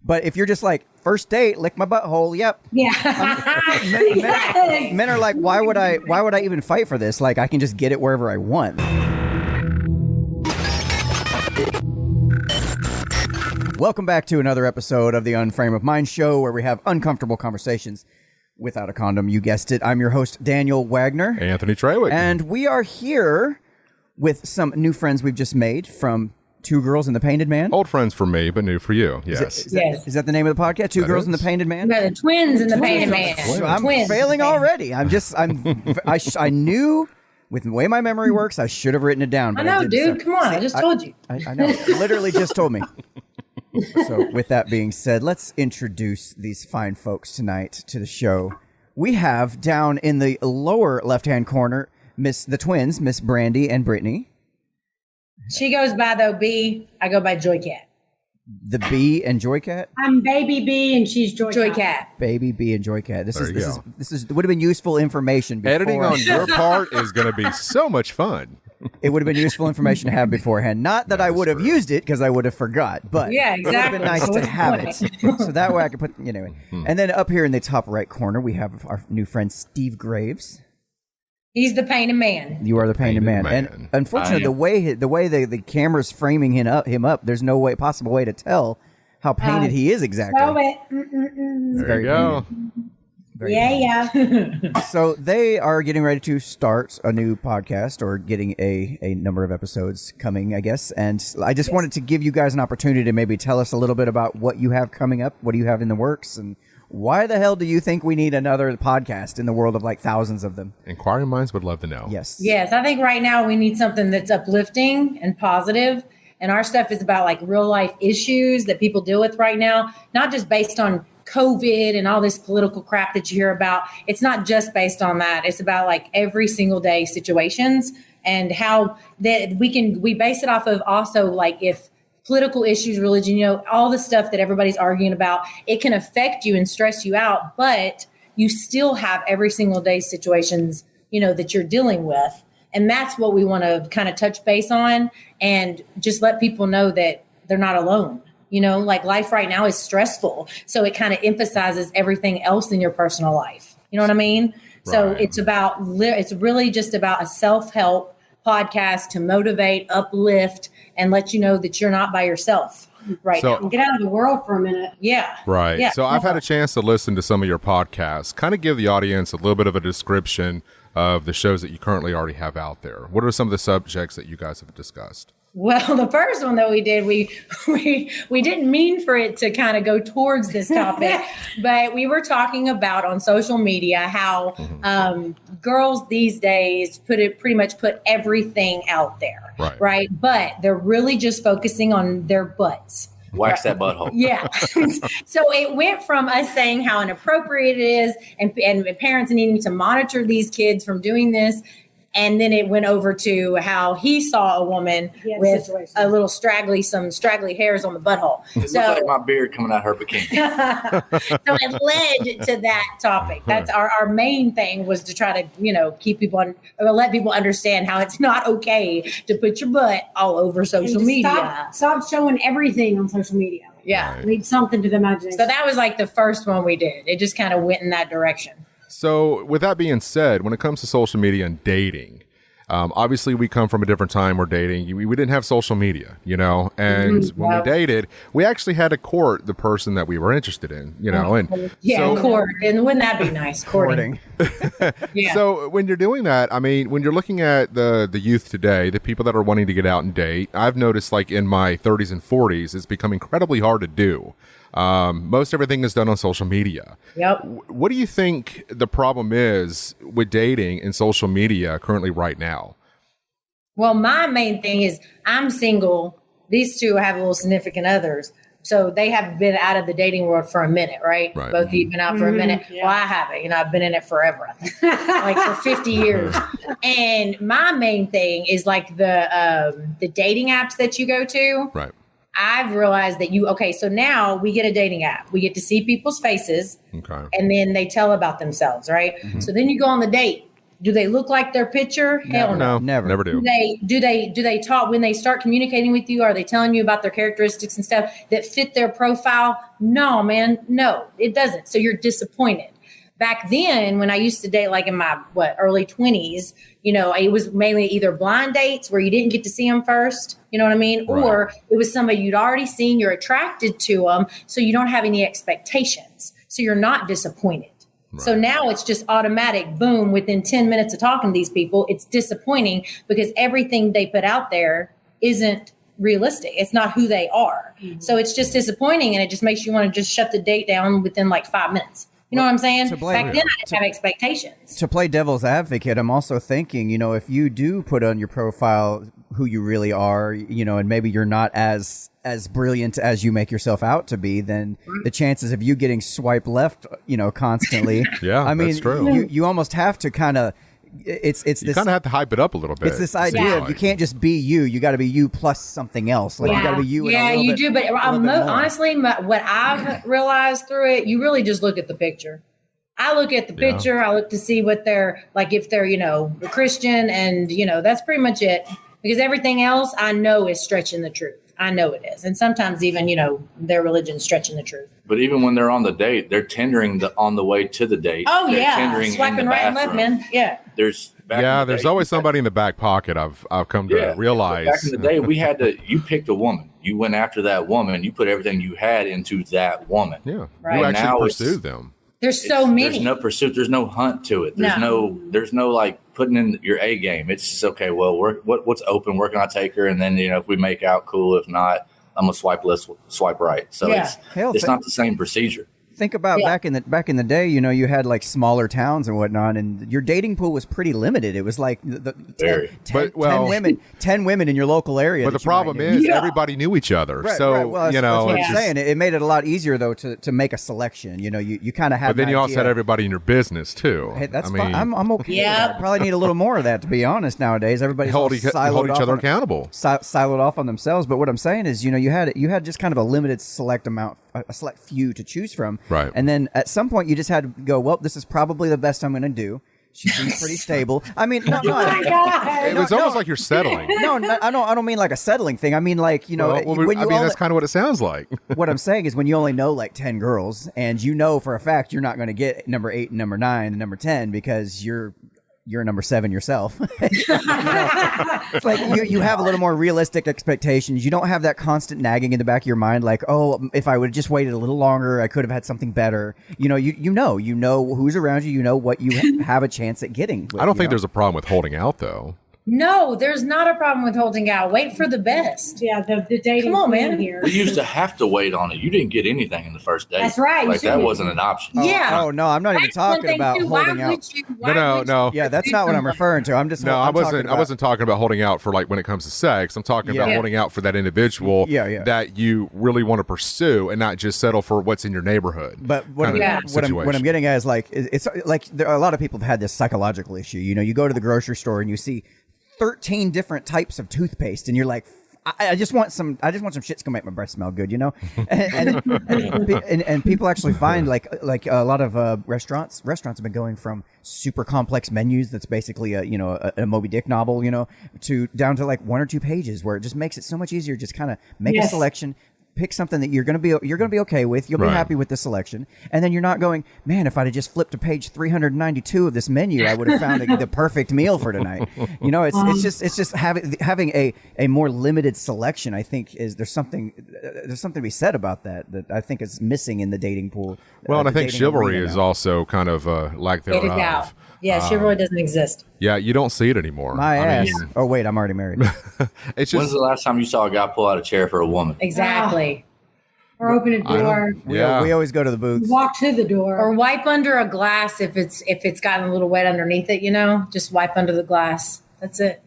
But if you're just like, first date, lick my butthole, yep. Yeah. Men are like, why would I even fight for this? Like, I can just get it wherever I want. Welcome back to another episode of the Unframe of Mind show, where we have uncomfortable conversations without a condom. You guessed it. I'm your host, Daniel Wagner. Anthony Trawick. And we are here with some new friends we've just made from Two Girls and the Painted Man. Old friends for me, but new for you. Yes. Is that the name of the podcast? Two Girls and the Painted Man? The twins and the Painted Man. I'm failing already. I knew with the way my memory works, I should have written it down. But I know, dude. Come on. I just told you. I know. Literally just told me. So with that being said, let's introduce these fine folks tonight to the show. We have down in the lower left-hand corner, the twins, Miss Brandy and Brittany. She goes by, though, B. I go by Joy Cat. The B and Joy Cat? I'm Baby B and she's Joy Cat. Baby B and Joy Cat. This would have been useful information before. Editing on your part is going to be so much fun. It would have been useful information to have beforehand. Not that I would have used it because I would have forgot, but yeah, exactly. It would have been nice to have it. So that way I could put, anyway. And then up here in the top right corner, we have our new friend Steve Graves. He's the Painted Man. You are the Painted Man. And unfortunately, the way the camera's framing him up, there's no possible way to tell how painted he is exactly. There you go. Yeah. So they are getting ready to start a new podcast, or getting a number of episodes coming, I guess. And I just wanted to give you guys an opportunity to maybe tell us a little bit about what you have coming up, what do you have in the works, and why the hell do you think we need another podcast in the world of like thousands of them? Inquiring minds would love to know. Yes. Yes, I think right now we need something that's uplifting and positive. And our stuff is about like real life issues that people deal with right now, not just based on COVID and all this political crap that you hear about. It's not just based on that. It's about like every single day situations, and how that we base it off of also like if political issues, religion, all the stuff that everybody's arguing about, it can affect you and stress you out, but you still have every single day situations, that you're dealing with. And that's what we want to kind of touch base on and just let people know that they're not alone. Like life right now is stressful. So it kind of emphasizes everything else in your personal life. You know what I mean? Right. So it's really just about a self-help podcast to motivate, uplift, and let you know that you're not by yourself now. Get out of the world for a minute. Yeah. Right. Yeah. So I've had a chance to listen to some of your podcasts, kind of give the audience a little bit of a description of the shows that you currently already have out there. What are some of the subjects that you guys have discussed? Well, the first one that we did, we didn't mean for it to kind of go towards this topic, but we were talking about on social media how girls these days pretty much put everything out there, right? But they're really just focusing on their butts. Wax that butthole. Yeah. So it went from us saying how inappropriate it is and parents needing to monitor these kids from doing this. And then it went over to how he saw a woman with some straggly hairs on the butthole. It looked like my beard coming out her bikini. So it led to that topic. That's our main thing, was to try to, keep people let people understand how it's not okay to put your butt all over social media. Stop showing everything on social media. Yeah. Leave something to the imagination. So that was like the first one we did. It just kind of went in that direction. So with that being said, when it comes to social media and dating, obviously we come from a different time where dating, we didn't have social media, and when we dated, we actually had to court the person that we were interested in, court. And wouldn't that be nice? Courting. Yeah. So when you're doing that, when you're looking at the youth today, the people that are wanting to get out and date, I've noticed like in my 30s and 40s, it's become incredibly hard to do. Most everything is done on social media. Yep. What do you think the problem is with dating and social media currently right now? Well, my main thing is I'm single. These two have little significant others. So they have been out of the dating world for a minute, right? Both of you been out for a minute. Yeah. Well, I haven't. I've been in it forever, like for 50 years. And my main thing is like the dating apps that you go to. Right. I've realized that so now we get a dating app. We get to see people's faces, and then they tell about themselves, right? Mm-hmm. So then you go on the date, Do they look like their picture? Hell no. Never do. Do they talk when they start communicating with you? Are they telling you about their characteristics and stuff that fit their profile? No, man. No, it doesn't. So you're disappointed. Back then, when I used to date, like in my early 20s, it was mainly either blind dates where you didn't get to see them first, you know what I mean? Right. Or it was somebody you'd already seen, you're attracted to them, so you don't have any expectations. So you're not disappointed. Right. So now it's just automatic, boom, within 10 minutes of talking to these people, it's disappointing because everything they put out there isn't realistic. It's not who they are. Mm-hmm. So it's just disappointing, and it just makes you want to just shut the date down within like 5 minutes. You know what I'm saying? Back then, I didn't have expectations. To play devil's advocate, I'm also thinking, if you do put on your profile who you really are, and maybe you're not as brilliant as you make yourself out to be, then the chances of you getting swipe left, constantly. Yeah, I mean, that's true. You almost have to kind of. It's you this kind of have to hype it up a little bit. It's this idea of you can't just be you. You got to be you plus something else. Like you got to be you. Yeah, you do. But honestly, what I've realized through it, you really just look at the picture. I look at the picture. I look to see what they're like, if they're Christian, and that's pretty much it. Because everything else I know is stretching the truth. I know it is, and sometimes even their religion's stretching the truth. But even when they're on the date, they're tendering on the way to the date. Oh they're yeah, tendering swiping right and left, man. Yeah. There's always somebody in the back pocket. I've come to realize. Back in the day, we had to. You picked a woman. You went after that woman. You put everything you had into that woman. Yeah, right. You actually pursued them. There's so many. There's no pursuit. There's no hunt to it. There's no like putting in your A game. It's just okay. Well, what's open? Where can I take her? And then if we make out, cool. If not, I'm gonna swipe left, swipe right. So it's not the same procedure. Think about back in the day, you had like smaller towns and whatnot, and your dating pool was pretty limited. It was like 10 women in your local area. But the problem is everybody knew each other. Right, so right. Well, that's what I'm saying. It made it a lot easier though to make a selection. You kind of had. But then you also had everybody in your business too. Hey, that's fine. I'm okay. Yeah, probably need a little more of that, to be honest. Nowadays, everybody's hold each other accountable, siloed off on themselves. But what I'm saying is, you had just kind of a limited select few to choose from. Right. And then at some point you just had to go, well, this is probably the best I'm going to do. She seems pretty stable. I mean, it was almost like you're settling. No, I don't mean like a settling thing. I mean like, that's kind of what it sounds like. What I'm saying is when you only know like 10 girls and for a fact you're not going to get number 8 and number 9 and number 10 because you're number 7 yourself. It's like you have a little more realistic expectations. You don't have that constant nagging in the back of your mind, like, oh, if I would have just waited a little longer, I could have had something better. You know who's around you. You know what you have a chance at getting. I don't think there's a problem with holding out, though. No, there's not a problem with holding out. Wait for the best. Yeah, the dating. Come on, man. Here. We used to have to wait on it. You didn't get anything in the first date. That's right. Like that wasn't an option. Oh no, I'm not even talking about holding out. No. Yeah, that's not what I'm referring to. I'm just I wasn't talking about holding out for like when it comes to sex. I'm talking about holding out for that individual that you really want to pursue and not just settle for what's in your neighborhood. But what I'm getting at is like it's like a lot of people have had this psychological issue. You go to the grocery store and you see 13 different types of toothpaste, and you're like, I just want some shit's gonna make my breath smell good, and people actually find like a lot of restaurants have been going from super complex menus that's basically a Moby Dick novel, to down to like 1 or 2 pages where it just makes it so much easier. Just kind of make a selection. Pick something that you're gonna be okay with. You'll be happy with the selection, and then you're not going, man, if I'd have just flipped to page 392 of this menu, I would have found the perfect meal for tonight. It's just having a more limited selection. I think there's something to be said about that I think is missing in the dating pool. Well, and I think chivalry is also kind of lack thereof. It is out. Yeah, chivalry doesn't exist. Yeah, you don't see it anymore. My ass. Oh wait, I'm already married. It's just, when's the last time you saw a guy pull out a chair for a woman? Exactly. Or open a door. We always go to the booths. Walk to the door. Or wipe under a glass if it's gotten a little wet underneath it. Just wipe under the glass. That's it.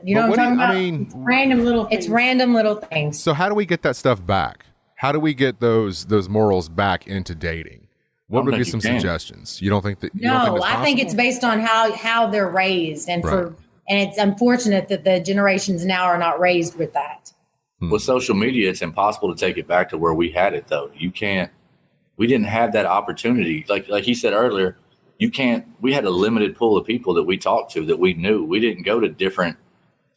You know what I'm talking about? It's random little things. It's random little things. So how do we get that stuff back? How do we get those morals back into dating? What would be some suggestions? You don't think that? No, I think it's based on how they're raised, and and it's unfortunate that the generations now are not raised with that. With social media, it's impossible to take it back to where we had it, though. You can't. We didn't have that opportunity. Like he said earlier, we had a limited pool of people that we talked to that we knew. We didn't go to different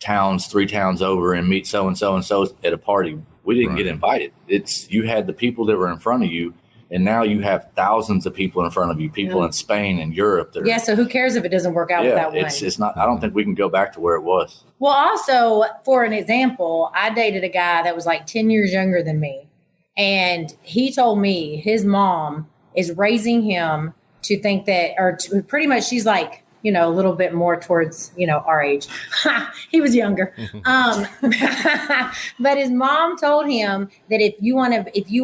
towns, 3 towns over and meet so and so at a party. We didn't get invited. You had the people that were in front of you, and now you have thousands of people in front of you, people in Spain and Europe. So who cares if it doesn't work out with that one? It's not, I don't think we can go back to where it was. Well, also, for an example, I dated a guy that was like 10 years younger than me. And he told me his mom is raising him to think that, or to, pretty much she's like, a little bit more towards, our age. He was younger. But his mom told him that if you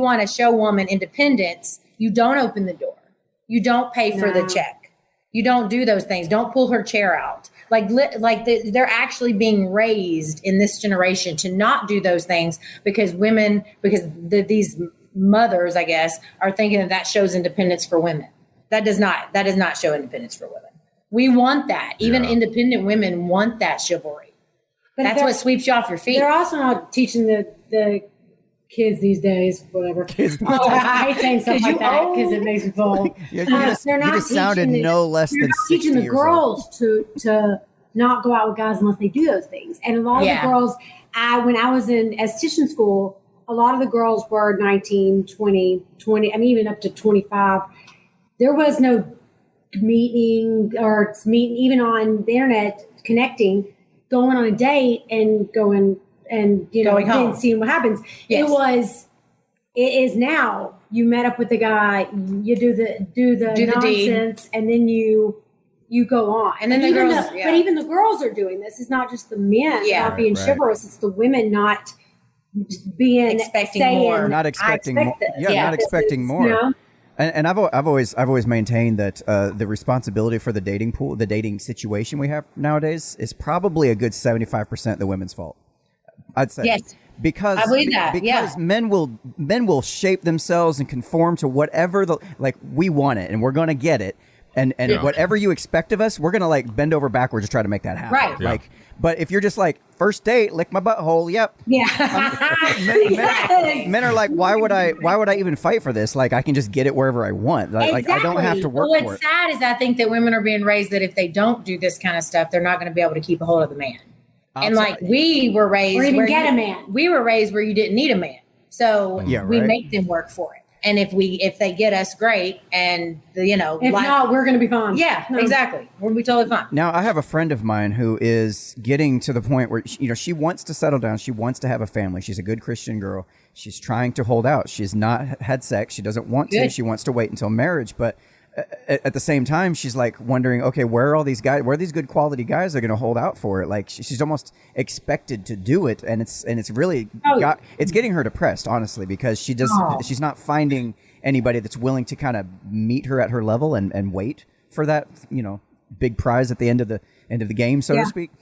want to show woman independence, you don't open the door. You don't pay for the check. You don't do those things. Don't pull her chair out. They're actually being raised in this generation to not do those things because these mothers, I guess, are thinking that shows independence for women. That does not show independence for women. We want that. Even independent women want that chivalry. But that's what sweeps you off your feet. They're also not teaching the kids these days, whatever. I hate saying stuff like that because it makes me feel. You just sounded no less than 60 teaching the years girls old. to not go out with guys unless they do those things. And a lot of the girls, when I was in esthetician school, a lot of the girls were 19, 20, even up to 25. There was no meeting even on the internet, connecting, going on a date and going and going home, seeing what happens. Yes. It is now. You met up with the guy, you do the nonsense, and then you go on. And then but even the girls are doing this. It's not just the men not being chivalrous. It's the women not being expecting more. Not expecting more. Not expecting more. And I've always maintained that the responsibility for the dating pool, the dating situation we have nowadays, is probably a good 75% the women's fault. I'd say. Yes. Because I believe that. Because men will shape themselves and conform to whatever we want it, and we're going to get it. And whatever you expect of us, we're going to bend over backwards to try to make that happen. Right. Yeah. But if you're just first date, lick my butthole. Yep. Yeah. Men are like, why would I even fight for this? I can just get it wherever I want. I don't have to work for it. What's sad is I think that women are being raised that if they don't do this kind of stuff, they're not going to be able to keep a hold of the man. And we were raised or even get a man. We were raised where you didn't need a man. So we make them work for it. And if they get us, great. And if not, we're going to be fine. Yeah, exactly. We'll be totally fine. Now, I have a friend of mine who is getting to the point where she wants to settle down. She wants to have a family. She's a good Christian girl. She's trying to hold out. She's not had sex. She doesn't want to. She wants to wait until marriage. But at the same time, she's wondering, okay, where are all these guys? Where are these good quality guys that are going to hold out for it? She's almost expected to do it, and it's really it's getting her depressed, honestly, because she's not finding anybody that's willing to kind of meet her at her level and wait for that big prize at the end of the game, so to speak.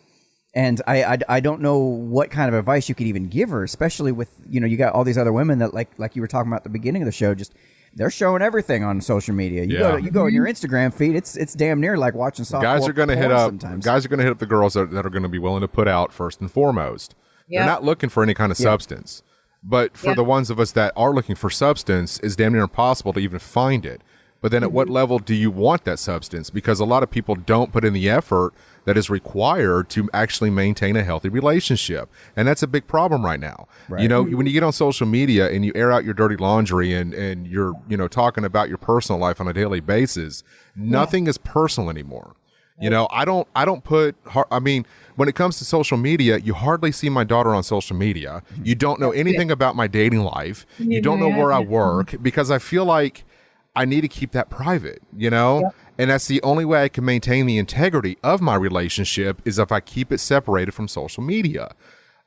And I don't know what kind of advice you could even give her, especially with you got all these other women that like you were talking about at the beginning of the show, just. They're showing everything on social media. You go on your Instagram feed. It's damn near like watching softball. Guys are going to hit up. Sometimes. Guys are going to hit up the girls that are going to be willing to put out first and foremost. They're not looking for any kind of substance. But for the ones of us that are looking for substance, it's damn near impossible to even find it. But then at what level do you want that substance? Because a lot of people don't put in the effort that is required to actually maintain a healthy relationship. And that's a big problem right now. Right. When you get on social media and you air out your dirty laundry and you're, talking about your personal life on a daily basis, nothing is personal anymore. I don't put, when it comes to social media, you hardly see my daughter on social media. You don't know anything about my dating life. You don't know where I work because I feel like I need to keep that private, And that's the only way I can maintain the integrity of my relationship is if I keep it separated from social media.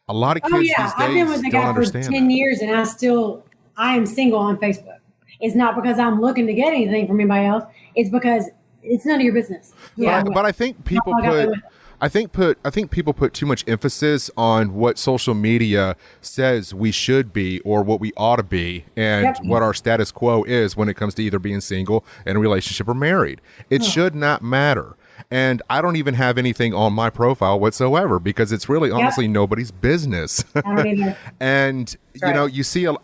A lot of kids these days I've been with a guy for 10 years and I am single on Facebook. It's not because I'm looking to get anything from anybody else. It's because it's none of your business. But I think people put too much emphasis on what social media says we should be or what we ought to be and what our status quo is when it comes to either being single, in a relationship, or married. It should not matter. And I don't even have anything on my profile whatsoever because it's really honestly nobody's business. I don't either. And, you know,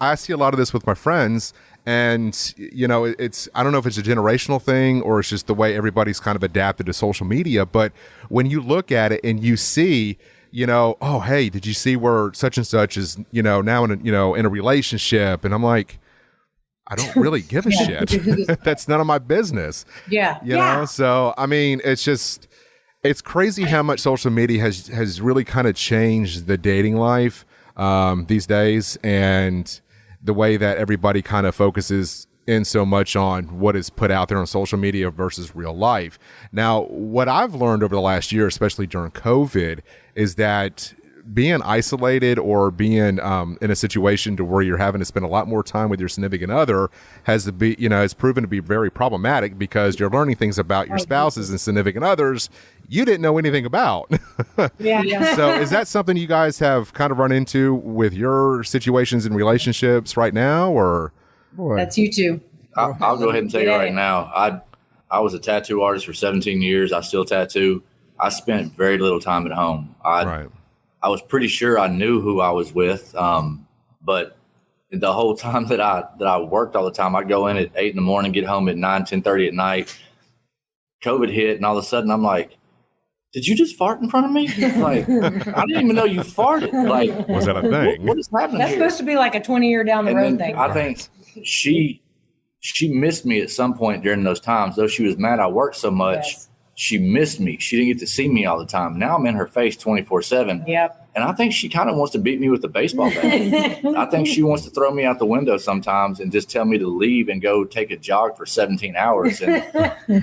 I see a lot of this with my friends. And, you know, I don't know if it's a generational thing or it's just the way everybody's kind of adapted to social media. But when you look at it and you see, you know, oh, hey, did you see where such and such is, you know, now in a relationship? And I'm like, I don't really give a shit. That's none of my business. Yeah. You know, so, I mean, it's crazy how much social media has really kind of changed the dating life these days, and the way that everybody kind of focuses in so much on what is put out there on social media versus real life. Now, what I've learned over the last year, especially during COVID, is that being isolated or being in a situation to where you're having to spend a lot more time with your significant other has proven to be very problematic because you're learning things about your spouses and significant others you didn't know anything about. So is that something you guys have kind of run into with your situations and relationships right now, or? That's you two. I'll go ahead and tell you right now. I was a tattoo artist for 17 years. I still tattoo. I spent very little time at home. I was pretty sure I knew who I was with, but the whole time that I worked all the time, I'd go in at 8 a.m, get home at 10:30 at night. COVID hit, and all of a sudden I'm like, did you just fart in front of me? Like, I didn't even know you farted. Like, was that a thing? What is happening That's here? supposed to be like a 20-year down the road thing. I think she missed me at some point during those times. Though she was mad I worked so much, she missed me. She didn't get to see me all the time. Now I'm in her face 24/7. Yep. And I think she kind of wants to beat me with a baseball bat. I think she wants to throw me out the window sometimes and just tell me to leave and go take a jog for 17 hours. And,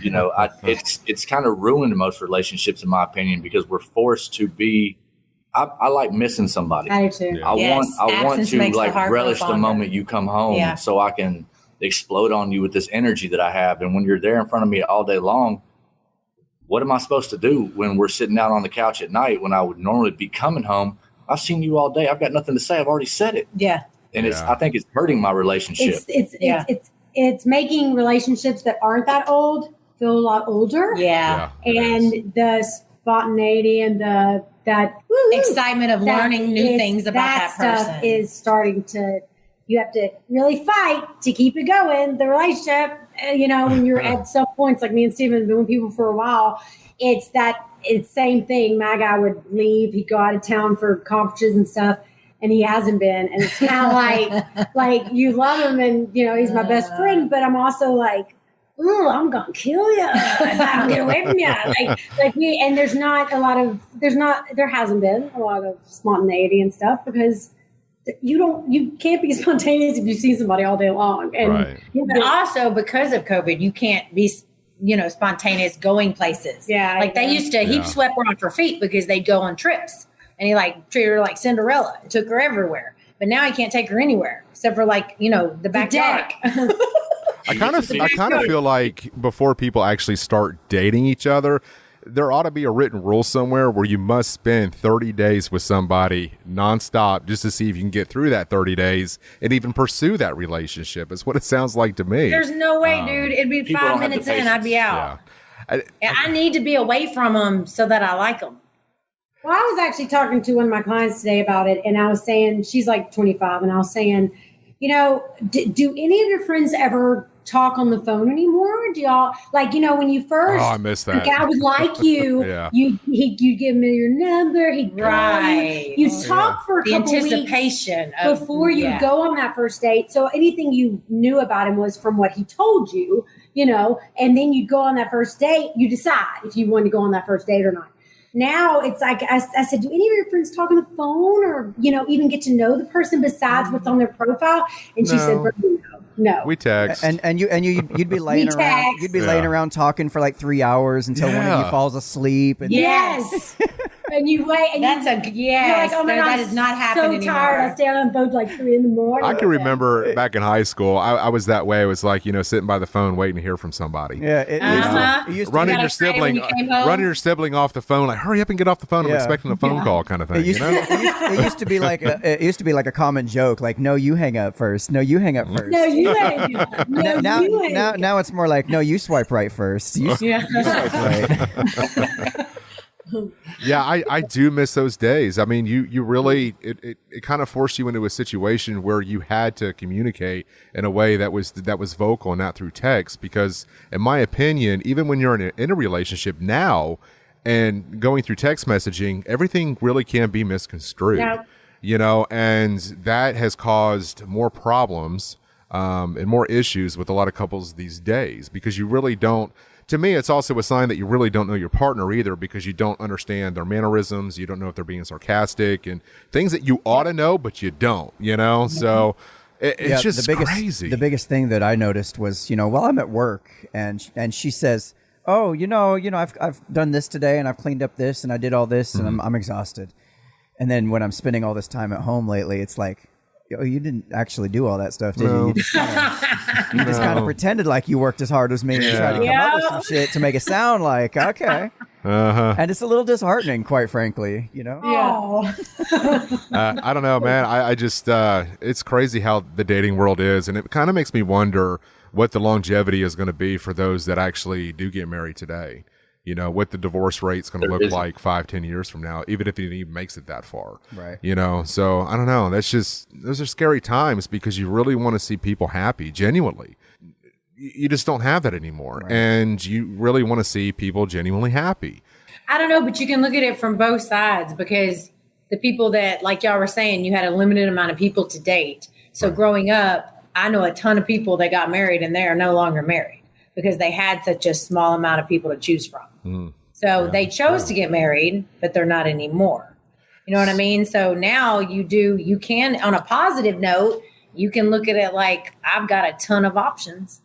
you know, it's kind of ruined most relationships, in my opinion, because we're forced to be. I like missing somebody. I do too. I want to like relish the moment you come home so I can explode on you with this energy that I have. And when you're there in front of me all day long, what am I supposed to do when we're sitting out on the couch at night when I would normally be coming home? I've seen you all day. I've got nothing to say. I've already said it. Yeah. And I think it's hurting my relationship. It's making relationships that aren't that old feel a lot older. Yeah. And the spontaneity and that excitement of learning new things about that person stuff is starting to. You have to really fight to keep it going. The relationship, you know, when you're at some points, like me and Steven have been with people for a while, it's same thing. My guy would leave. He'd go out of town for conferences and stuff, and he hasn't been. And it's kind of like you love him, and you know he's my best friend, but I'm also like, oh, I'm gonna kill you if I don't get away from you. And there hasn't been a lot of spontaneity and stuff because you can't be spontaneous if you see somebody all day long. And but also because of COVID, you can't be, you know, spontaneous going places. Yeah. Like they used to, he swept her off her feet because they'd go on trips and he like treated her like Cinderella, took her everywhere. But now he can't take her anywhere except for like, you know, the backyard. I kind of feel like before people actually start dating each other, there ought to be a written rule somewhere where you must spend 30 days with somebody nonstop just to see if you can get through that 30 days and even pursue that relationship. Is what it sounds like to me. There's no way, dude. It'd be 5 minutes in, I'd be out. I need to be away from them so that I like them. Well, I was actually talking to one of my clients today about it, and I was saying, she's like 25, and I was saying, you know, do any of your friends ever talk on the phone anymore? Do y'all, like, you know, when you first, I miss that. The guy would like you, you give him your number, he'd call you talk for a couple weeks before you go on that first date. So anything you knew about him was from what he told you, you know, and then you go on that first date, you decide if you want to go on that first date or not. Now it's like, I said, do any of your friends talk on the phone or, you know, even get to know the person besides what's on their profile? And she said, no. We text. And you'd be laying around. You'd be laying around talking for like 3 hours until one of you falls asleep. And yes. and you wait. And That's you're like, oh my God, that is not happening so tired. anymore. I stay on the phone till like 3 a.m. I can remember back in high school, I was that way. It was like, sitting by the phone waiting to hear from somebody. Yeah, it used to Running You your got excited sibling, when you came home? running your sibling off the phone, like, hurry up and get off the phone. I'm Yeah. expecting a phone call, kind of thing. It used, it used to be like a common joke, like, no, you hang up first. No, you hang up first. No, you ain't. No, you ain't. Now it's more like, no, you swipe right first. You swipe right. Yeah, I do miss those days. I mean, you really, it kind of forced you into a situation where you had to communicate in a way that was vocal and not through text. Because in my opinion, even when you're in a relationship now and going through text messaging, everything really can be misconstrued. Yeah. And that has caused more problems and more issues with a lot of couples these days, because you really don't. To me, it's also a sign that you really don't know your partner either, because you don't understand their mannerisms. You don't know if they're being sarcastic and things that you ought to know, but you don't, So it's just crazy. The biggest thing that I noticed was, while I'm at work and she says, oh, I've done this today and I've cleaned up this and I did all this and I'm exhausted. And then when I'm spending all this time at home lately, it's like, oh, you didn't actually do all that stuff, did you? You just kind of pretended like you worked as hard as me and tried to come up with some shit to make it sound like, okay. And it's a little disheartening, quite frankly, Yeah. I don't know, man. I just, it's crazy how the dating world is. And it kind of makes me wonder what the longevity is going to be for those that actually do get married today. What the divorce rate's going to look like 5-10 years from now, even if it even makes it that far. Right. So I don't know. Those are scary times, because you really want to see people happy, genuinely. You just don't have that anymore. Right. And you really want to see people genuinely happy. I don't know, but you can look at it from both sides, because the people that, like y'all were saying, you had a limited amount of people to date. So growing up, I know a ton of people that got married and they are no longer married because they had such a small amount of people to choose from. So they chose to get married, but they're not anymore. You know what I mean? So now you can, on a positive note, you can look at it like, I've got a ton of options,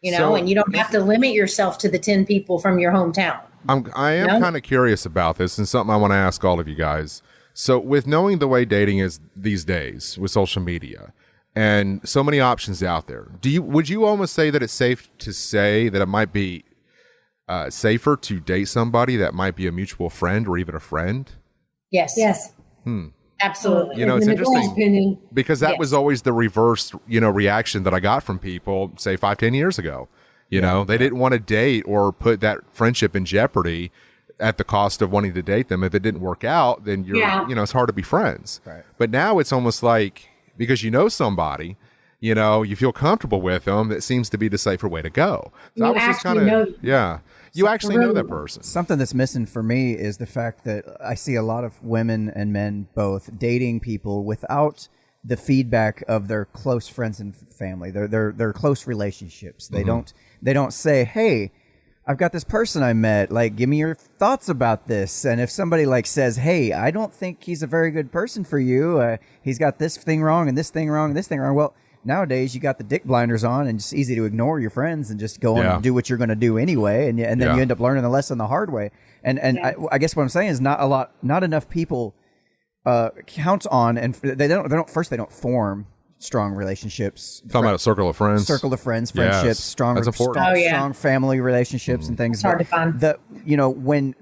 and you don't have to limit yourself to the 10 people from your hometown. I am kind of curious about this, and something I want to ask all of you guys. So with knowing the way dating is these days with social media and so many options out there, would you almost say that it's safe to say that it might be safer to date somebody that might be a mutual friend or even a friend? Yes. Absolutely. It's interesting because that was always the reverse, reaction that I got from people, say 5-10 years ago. They didn't want to date or put that friendship in jeopardy at the cost of wanting to date them. If it didn't work out, then it's hard to be friends. Right. But now it's almost like, because somebody, you feel comfortable with them, that seems to be the safer way to go. So I was just kind of, you actually know that person. Something that's missing for me is the fact that I see a lot of women and men both dating people without the feedback of their close friends and family, their close relationships. They don't say, hey, I've got this person I met, like, give me your thoughts about this. And if somebody says, hey, I don't think he's a very good person for you. He's got this thing wrong and this thing wrong and this thing wrong. Well, nowadays you got the dick blinders on and it's easy to ignore your friends and just go on and do what you're going to do anyway. And then you end up learning the lesson the hard way. And I guess what I'm saying is not enough people count on, and they don't form strong relationships. Talking about a circle of friends, friendships, strong family relationships and things. It's hard to find. When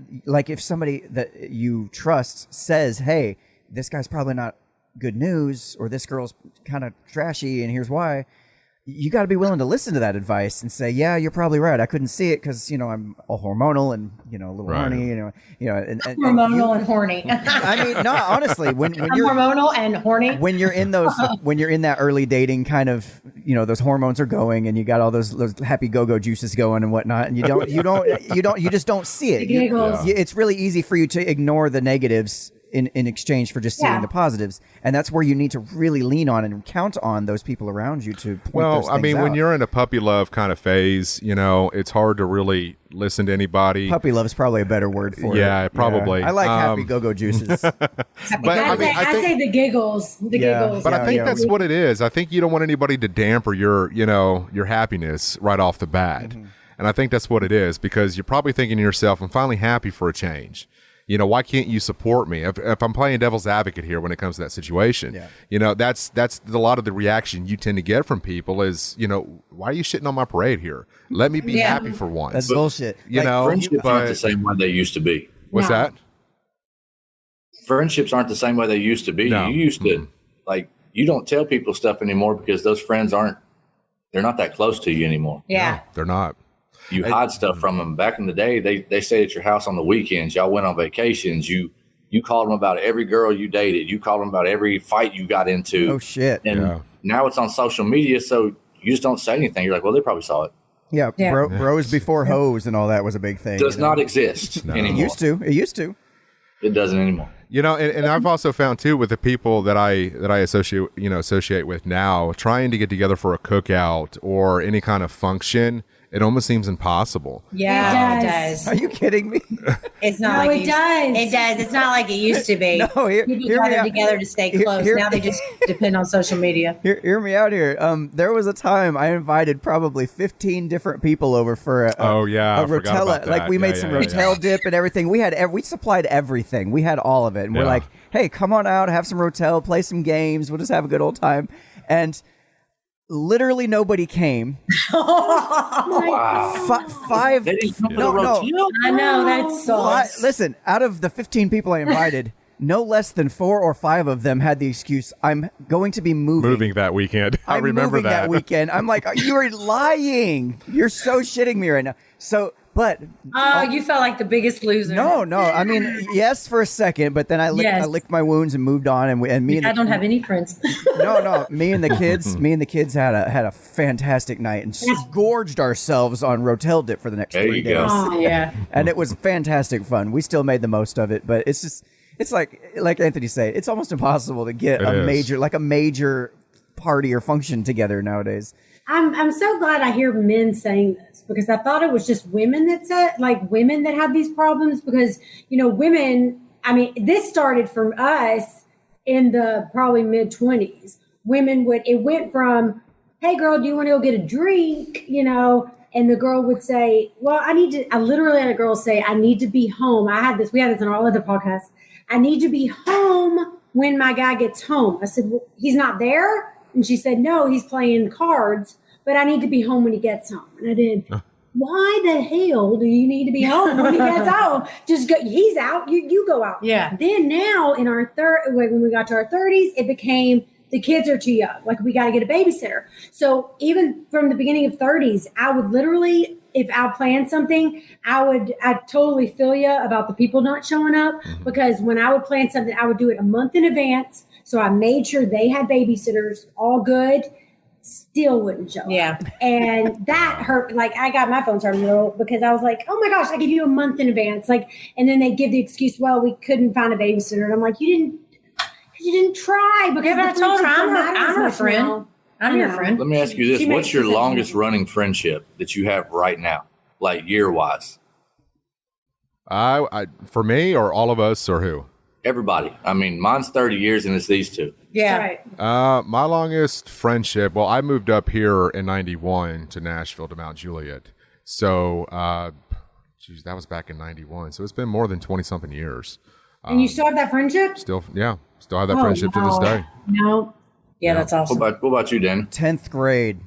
if somebody that you trust says, hey, this guy's probably not good news, or this girl's kind of trashy and here's why, you got to be willing to listen to that advice and say, yeah, you're probably right. I couldn't see it because I'm all hormonal and a little horny, and hormonal and horny. I mean, no, honestly, when you're hormonal and horny, when you're in that early dating kind of, those hormones are going and you got all those happy go-go juices going and whatnot, and you just don't see it. It's really easy for you to ignore the negatives in exchange for just seeing the positives, and that's where you need to really lean on and count on those people around you to point those things out. When you're in a puppy love kind of phase, it's hard to really listen to anybody. Puppy love is probably a better word for it. Yeah, probably. I like happy go-go juices. But I say the giggles. But I think that's what it is. I think you don't want anybody to damper your happiness right off the bat. Mm-hmm. And I think that's what it is, because you're probably thinking to yourself, I'm finally happy for a change. You know, why can't you support me? If I'm playing devil's advocate here when it comes to that situation, you know, that's a lot of the reaction you tend to get from people is, you know, why are you shitting on my parade here? Let me be happy for once. That's bullshit. You know, friendships aren't the same way they used to be. What's that? Friendships aren't the same way they used to be. No. You used to like, you don't tell people stuff anymore because those friends they're not that close to you anymore. Yeah. No, they're not. You hide stuff from them. Back in the day, they stayed at your house on the weekends. Y'all went on vacations. You called them about every girl you dated. You called them about every fight you got into. Oh shit! And now it's on social media, so you just don't say anything. You're like, well, they probably saw it. Yeah, bros before hoes and all that was a big thing. Does not exist anymore. It used to. It doesn't anymore. You know, and I've also found too with the people that I associate with now, trying to get together for a cookout or any kind of function, it almost seems impossible. Yeah, it does. Are you kidding me? It's not like it does. It does. It's not like it used to be. No, people gathered together to stay close. Now they just depend on social media. Hear me out here. There was a time I invited probably 15 different people over for a Rotella. Like we made some Rotel dip and everything. We supplied everything. We had all of it. And we're like, hey, come on out, have some Rotel, play some games. We'll just have a good old time. And literally nobody came. Wow. Five. They didn't come No. I know that's so. Listen, out of the 15 people I invited, no less than 4 or 5 of them had the excuse, I'm going to be moving that weekend. I I'm remember moving that weekend. I'm like, you're lying. You're so shitting me right now. So, but you felt like the biggest loser. no. I mean, yes, for a second, but then I licked my wounds and moved on. I don't have any friends. No. Me and the kids had a fantastic night and gorged ourselves on Rotel dip for the next 3 days. Oh, yeah, and it was fantastic fun. We still made the most of it, but it's just. It's like Anthony said, it's almost impossible to get a major party or function together nowadays. I'm so glad I hear men saying this because I thought it was just women that have these problems because, you know, women, I mean, this started from us in the probably mid 20s. It went from, hey girl, do you want to go get a drink? You know, and the girl would say, well, I literally had a girl say, I need to be home. We had this on all other podcasts. I need to be home when my guy gets home. I said, well, he's not there? And she said, no, he's playing cards, but I need to be home when he gets home. And I did, why the hell do you need to be home when he gets home? Just go, he's out, you go out. Yeah. Then now in our when we got to our 30s, it became the kids are too young. Like we got to get a babysitter. So even from the beginning of 30s, I would literally, if I planned something, I totally feel you about the people not showing up because when I would plan something, I would do it a month in advance. So I made sure they had babysitters, all good, still wouldn't show up. And that hurt. Like I got my phone started because I was like, oh my gosh, I give you a month in advance. Like, and then they give the excuse, well, we couldn't find a babysitter. And I'm like, you didn't try because I told her I'm her friend. Now. I'm your friend. Let me ask you this. What's your longest running friendship that you have right now? Like year wise? For me or all of us or who? Everybody. I mean, mine's 30 years and it's these two. Yeah. Right. My longest friendship, well, I moved up here in 91 to Nashville to Mount Juliet. So, that was back in 91. So it's been more than 20 something years. And you still have that friendship? Still have that friendship to this day. No. Yeah, that's awesome. What about you, Dan? 10th grade,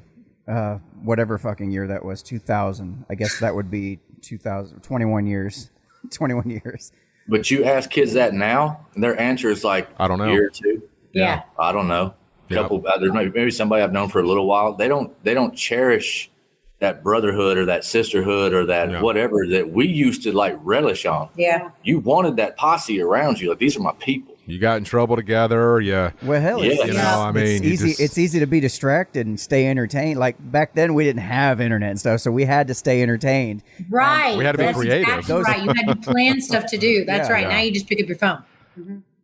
whatever fucking year that was, 2000. I guess that would be 2000, 21 years. 21 years. But you ask kids that now, and their answer is like, I don't know. A year or two. Yeah. I don't know. Couple. There's maybe somebody I've known for a little while. They don't cherish that brotherhood or that sisterhood or that whatever that we used to like relish on. Yeah. You wanted that posse around you. Like, these are my people. You got in trouble together. Yeah. Well, hell, it's easy to be distracted and stay entertained. Like back then, we didn't have internet and stuff, so we had to stay entertained. Right. We had to be creative. Exactly right. You had to plan stuff to do. That's right. Now you just pick up your phone.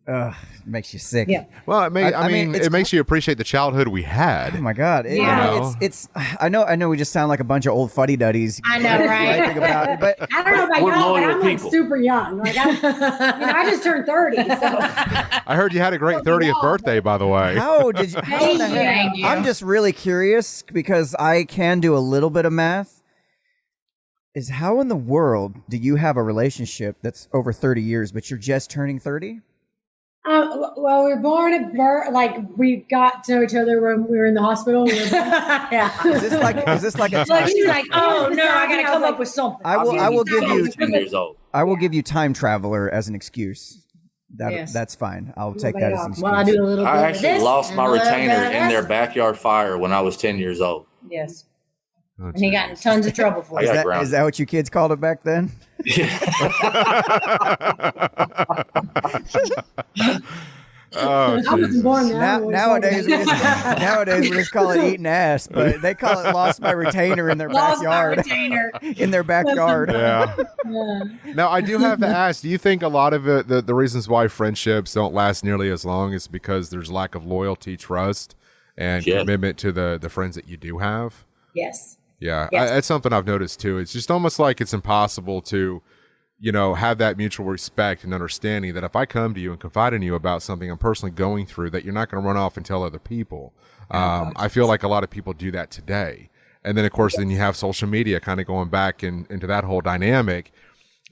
It makes you sick. Yeah. Well, it makes you appreciate the childhood we had. Oh my God! It's. I know. We just sound like a bunch of old fuddy duddies. I know, right? I think about it, but I don't know about We're y'all, but loyal I'm like people. super young. Like I just turned 30. So I heard you had a great 30th birthday, by the way. how did you? Thank you. I'm just really curious because I can do a little bit of math. is how in the world do you have a relationship that's over 30 years, but you're just turning 30? Well, we were born at birth. Like we got to know each other when we were in the hospital. Yeah. Is this like a So she's like, oh no, I gotta come up with something. I will give you 10 years old. I will give you time traveler as an excuse. Yes. That's fine. I'll take that as an excuse. Well, I do a little bit I of actually this lost and my a little bit retainer of in their this. backyard fire when I was 10 years old. Yes. Oh, And he got in tons of trouble for I it. got Is grounded. that what you kids called it back then? Oh, I wasn't born then. I Nowadays, we just call it eating ass, but they call it lost my retainer in their Lost my backyard. retainer. In their backyard. yeah. Now, I do have to ask, do you think a lot of it, the reasons why friendships don't last nearly as long is because there's lack of loyalty, trust, and commitment to the friends that you do have? Yes. Yeah, Yes. that's something I've noticed too. It's just almost like it's impossible to, have that mutual respect and understanding that if I come to you and confide in you about something I'm personally going through, that you're not going to run off and tell other people. I feel like a lot of people do that today. And then, of course, then you have social media kind of going back into that whole dynamic.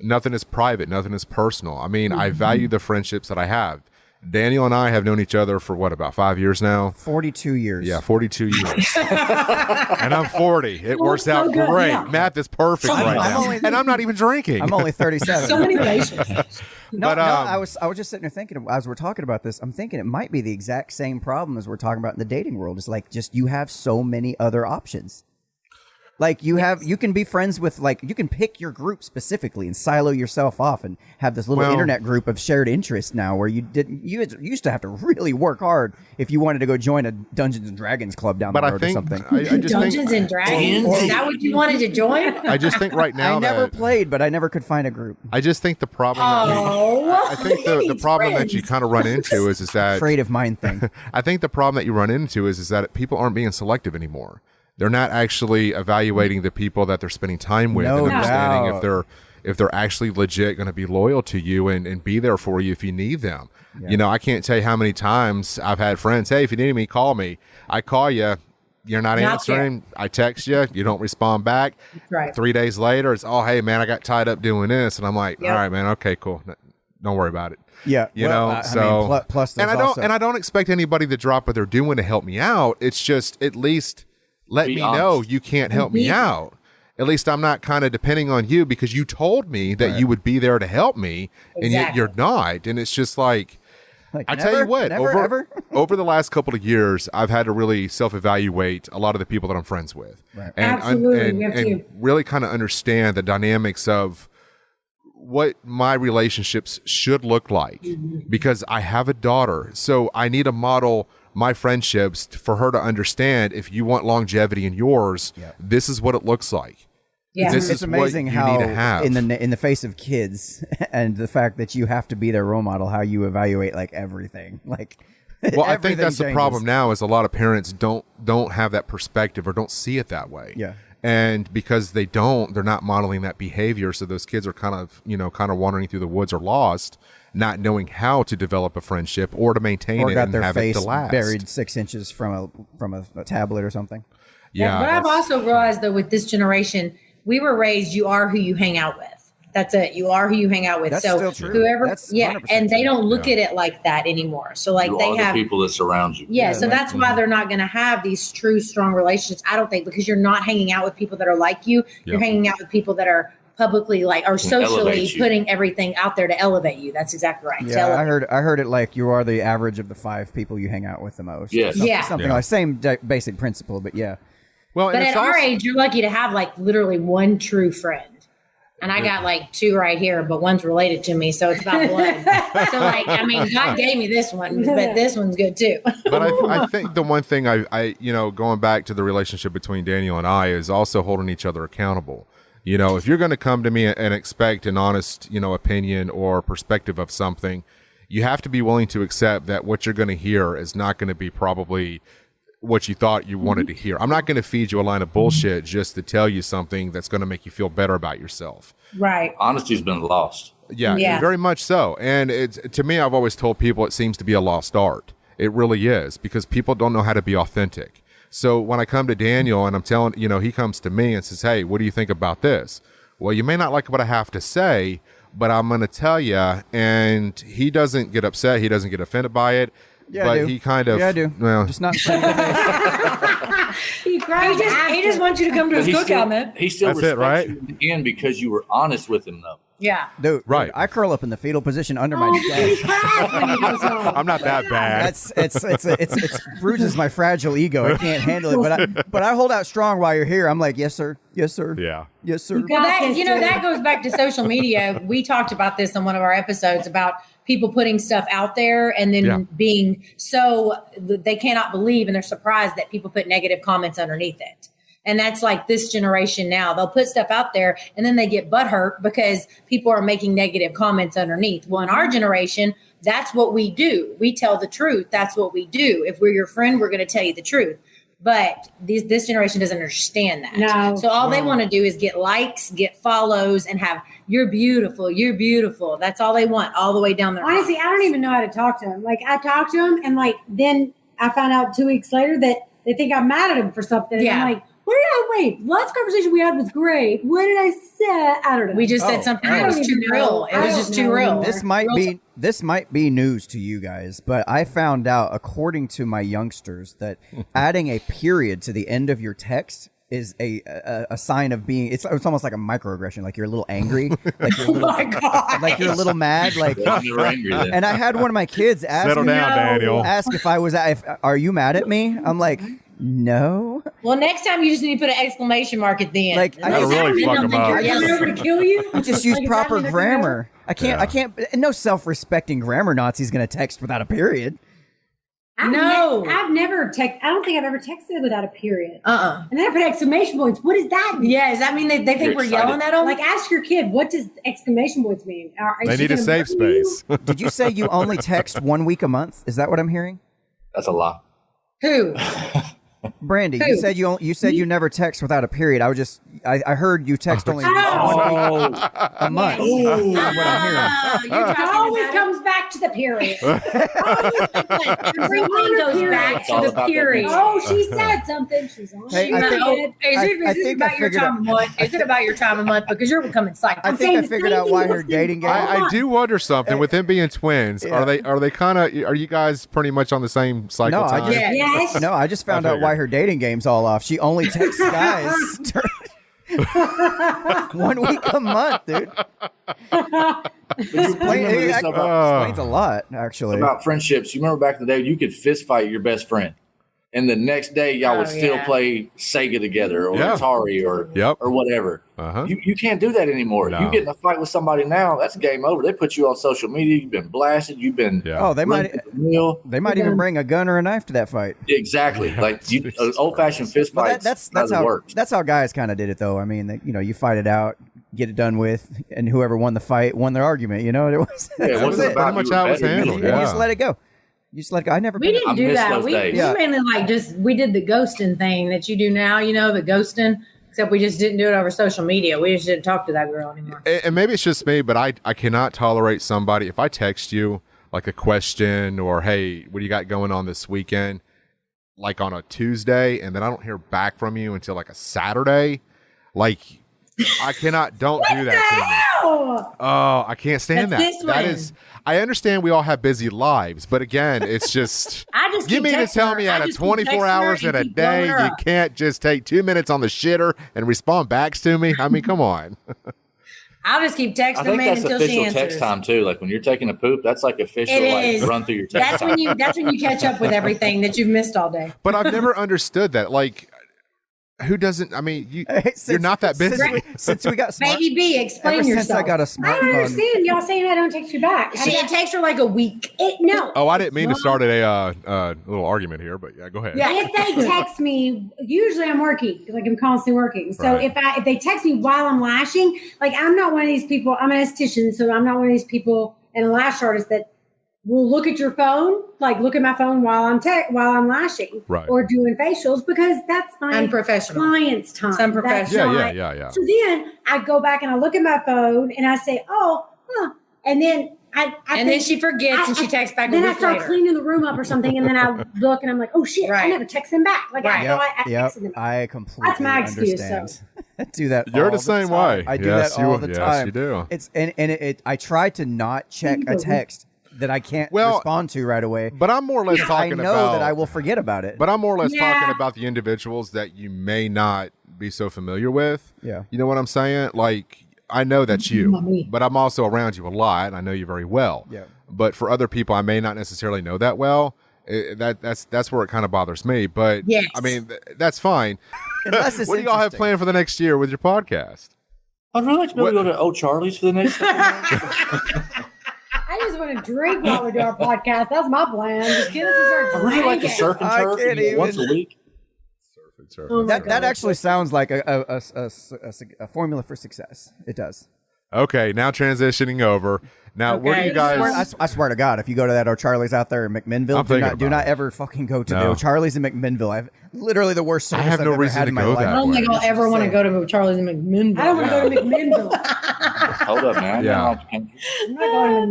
Nothing is private. Nothing is personal. I mean, I value the friendships that I have. Daniel and I have known each other for about 5 years now? 42 years. Yeah, 42 years. And I'm 40. It works out good, great. yeah. Math is perfect right now. And I'm not even drinking. I'm only 37. So many relationships. No, I was just sitting there thinking, as we're talking about this, I'm thinking it might be the exact same problem as we're talking about in the dating world. It's like just you have so many other options. Like you can be friends with, like, you can pick your group specifically and silo yourself off and have this little internet group of shared interests now where you used to have to really work hard if you wanted to go join a Dungeons and Dragons club down the road or something. I just Dungeons and Dragons? Is that what you wanted to join? I just think right now I never played, but I never could find a group. I just think the problem I think the problem that you kind of run into is that Creative mind thing. I think the problem that you run into is that people aren't being selective anymore. They're not actually evaluating the people that they're spending time with No and understanding doubt. if they're actually legit going to be loyal to you and be there for you if you need them. Yeah. I can't tell you how many times I've had friends, hey, if you need me, call me. I call you, you're not answering. I text you, you don't respond back. Right. 3 days later, it's, oh, hey, man, I got tied up doing this. And I'm like, all right, man, okay, cool. Don't worry about it. Yeah, plus and I don't expect anybody to drop what they're doing to help me out. It's just at least let me know you can't help me out. At least I'm not kind of depending on you because you told me that you would be there to help me, and yet you're not. And it's just like I tell you what, over the last couple of years, I've had to really self-evaluate a lot of the people that I'm friends with, and really kind of understand the dynamics of what my relationships should look like, because I have a daughter, so I need to model my friendships for her to understand, if you want longevity in yours, this is what it looks like. Yeah. This it's is amazing what you how need to have. in the face of kids and the fact that you have to be their role model, how you evaluate like everything. Like, well, I think that's changes. the problem now is a lot of parents don't have that perspective or don't see it that way. Yeah. And because they're not modeling that behavior, so those kids are kind of wandering through the woods or lost, not knowing how to develop a friendship or to maintain it got and their have face it to last. buried 6 inches from a tablet or something. Yeah, but I've also realized, though, with this generation, we were raised, you are who you hang out with. That's it. You are who you hang out with. That's so still true. whoever, That's and they true. don't look at it like that anymore. So like You they are have the people that surround you. Yeah, so that's why they're not going to have these true, strong relationships, I don't think, because you're not hanging out with people that are like you. You're hanging out with people that are publicly or socially putting everything out there to elevate you. That's exactly right. Yeah, I heard it like you are the average of the 5 people you hang out with the most. Yes. Something like same basic principle, but yeah. Well, but at our age, you're lucky to have like literally one true friend. And I got like 2 right here, but one's related to me, so it's about blood. So like, I mean, God gave me this one, but this one's good too. But I think the one thing I going back to the relationship between Daniel and I is also holding each other accountable. If you're going to come to me and expect an honest, opinion or perspective of something, you have to be willing to accept that what you're going to hear is not going to be probably what you thought you wanted to hear. I'm not going to feed you a line of bullshit just to tell you something that's going to make you feel better about yourself. Right. Honesty's been lost. Yeah, very much so. And to me, I've always told people it seems to be a lost art. It really is, because people don't know how to be authentic. So when I come to Daniel and I'm telling, he comes to me and says, hey, what do you think about this? well, you may not like what I have to say, but I'm going to tell you. And he doesn't get upset. He doesn't get offended by it. Yeah, but I do. he kind of, Yeah, I do. Well, just not. He just wants you to come to his cookout, man. He still That's respects it, right? you in the end because you were honest with him, though. Yeah. Dude, Right. I curl up in the fetal position under my He desk. cries when he goes home. I'm not that bad. It's bruises my fragile ego. I can't handle it, but I hold out strong while you're here. I'm like, yes sir, yes sir, Yeah. yes sir. You got this, dude. That goes back to social media. We talked about this on one of our episodes about people putting stuff out there and then being so they cannot believe and they're surprised that people put negative comments underneath it. And that's like this generation now. They'll put stuff out there and then they get butthurt because people are making negative comments underneath. Well, in our generation, that's what we do. We tell the truth. That's what we do. If we're your friend, we're going to tell you the truth. But this generation doesn't understand that. No. So all they want to do is get likes, get follows, and have, you're beautiful, you're beautiful. That's all they want all the way down their Honestly, I don't even know how to talk to him. Like, I talk to him, and like, then I found out 2 weeks later that they think I'm mad at him for something. And Yeah. I'm like, last conversation we had was great. What did I say? I don't know. We just said something that was too real. It was just too real. This might be news to you guys, but I found out, according to my youngsters, that adding a period to the end of your text is a sign of being. It's almost like a microaggression. Like you're a little angry. Like you're a little, like you're a little mad. Like, You're angry then. and I had one of my kids ask Settle me, down, Daniel. ask if I was. Are you mad at me? I'm like, no. Well, next time you just need to put an exclamation mark at the end. Like, I That'll really fuck 'em up. Are you coming over to kill you? I just use Like, is proper that what they're grammar. I can't. No self-respecting grammar Nazi's going to text without a period. No. I've never texted. I don't think I've ever texted without a period. Uh-uh. And then I put exclamation points. What does that mean? Yeah, does that mean they think You're we're excited. yelling at them? Like, ask your kid, what does exclamation points mean? They need a safe space. Did you say you only text 1 week a month? Is that what I'm hearing? That's a lie. Who? Brandy, Who? you said you never text without a period. I heard you text only 1 week a month. That's what I'm hearing. It always comes back to the period. Everything goes back It's all to the about that period. music. Oh, she said something. She's on. Hey, I think- I think I figured out- Is it about your time of month? Because you're becoming psycho. I think I figured out why her dating game. I do wonder something. With them being twins, Yeah. are they kind of? Are you guys pretty much on the same cycle No, I time? just- Yes. No, I just found out why her dating game's all off. She only texts guys 1 week a month, dude. Explains a lot, actually. About friendships. You remember back in the day, you could fist fight your best friend, and the next day y'all would still play Sega together or Atari or whatever. Uh-huh. You can't do that anymore. No. You get in a fight with somebody now, that's game over. They put you on social media. You've been blasted. You've been they might even bring a gun or a knife to that fight. Exactly. Like old fashioned fist Well, fights. that's how works. that's how guys kind of did it, though. I mean, you fight it out, get it done with, and whoever won the fight won their argument. You know, it was. Yeah, it that was wasn't it. about Pretty much you how it was better than handled, me. You yeah. just let it go. You just let it go. I never. We didn't do miss that. those We days. mainly we did the ghosting thing that you do now, the ghosting, except we just didn't do it over social media. We just didn't talk to that girl anymore. And maybe it's just me, but I cannot tolerate somebody if I text you like a question or hey, what do you got going on this weekend, like on a Tuesday, and then I don't hear back from you until like a Saturday. Like I cannot. Don't do that to me. Oh, I can't stand That's that. That is. I understand we all have busy lives, but again, it's just. I just You keep mean to texting tell her. me I out of just keep 24 texting her hours and in a keep blowing day, her you up. can't just take 2 minutes on the shitter and respond back to me? I mean, come on. I'll just keep texting I her, think man, that's until she official answers. text time too. Like when you're taking a poop, that's like official. It Like is. run through your text That's time. when you catch up with everything that you've missed all day. But I've never understood that. Like, who doesn't? I mean, you're not that busy. Since we got smart, Baby B, explain ever yourself. since I got a I don't smartphone. understand. Y'all saying I don't text you back. It takes her like a week. No. Oh, I didn't mean to start a little argument here, but yeah, go ahead. Yeah. If they text me, usually I'm working, like I'm constantly working. So Right. if they text me while I'm lashing, like I'm not one of these people. I'm an esthetician, so I'm not one of these people and a lash artist that will look at your phone, like look at my phone while I'm lashing, Right. or doing facials because that's my Unprofessional. client's time. It's unprofessional. That's Yeah. not- So then I go back and I look at my phone and I say, and then And then she forgets and she texts back a Then I week start later. cleaning the room up or something, and then I look and I'm like, oh shit, I Right. never text him back. Like Right. I texted him. I completely That's my excuse, understand. so. do that. You're all the same time. way. I do Yes, that all you- the yes, time. you do. It's I try to not check a text that I can't respond to right away. But I'm more or less talking I know about that I will forget about it. But I'm more or less Yeah. talking about the individuals that you may not be so familiar with. Yeah. You know what I'm saying? Like, I know that's you, but I'm also around you a lot, and I know you very well. Yeah. But for other people I may not necessarily know that well, that's where it kind of bothers me. But, Yes. I mean, that's fine. Unless it's What do y'all have interesting. planned for the next year with your podcast? I'd really like to be able to go to Old Charlie's for the next couple months. I just want to drink while we do our podcast. That's my plan. Just get us to start I really like to drinking. surf and I turf can't even. once a week. That actually sounds like a formula for success. It does. Okay, now transitioning over. Now, where do Okay. you guys... I swear to God, if you go to that O'Charlie's out there in McMinnville, I'm thinking do about not it. ever fucking go to the No. O'Charlie's in McMinnville. I've literally the worst service have I've no ever reason had to in my go life. that I don't think I'll ever want to Say. go to Charlie's in McMinnville. I don't want to go to McMinnville. Hold up, man. Yeah. I'm not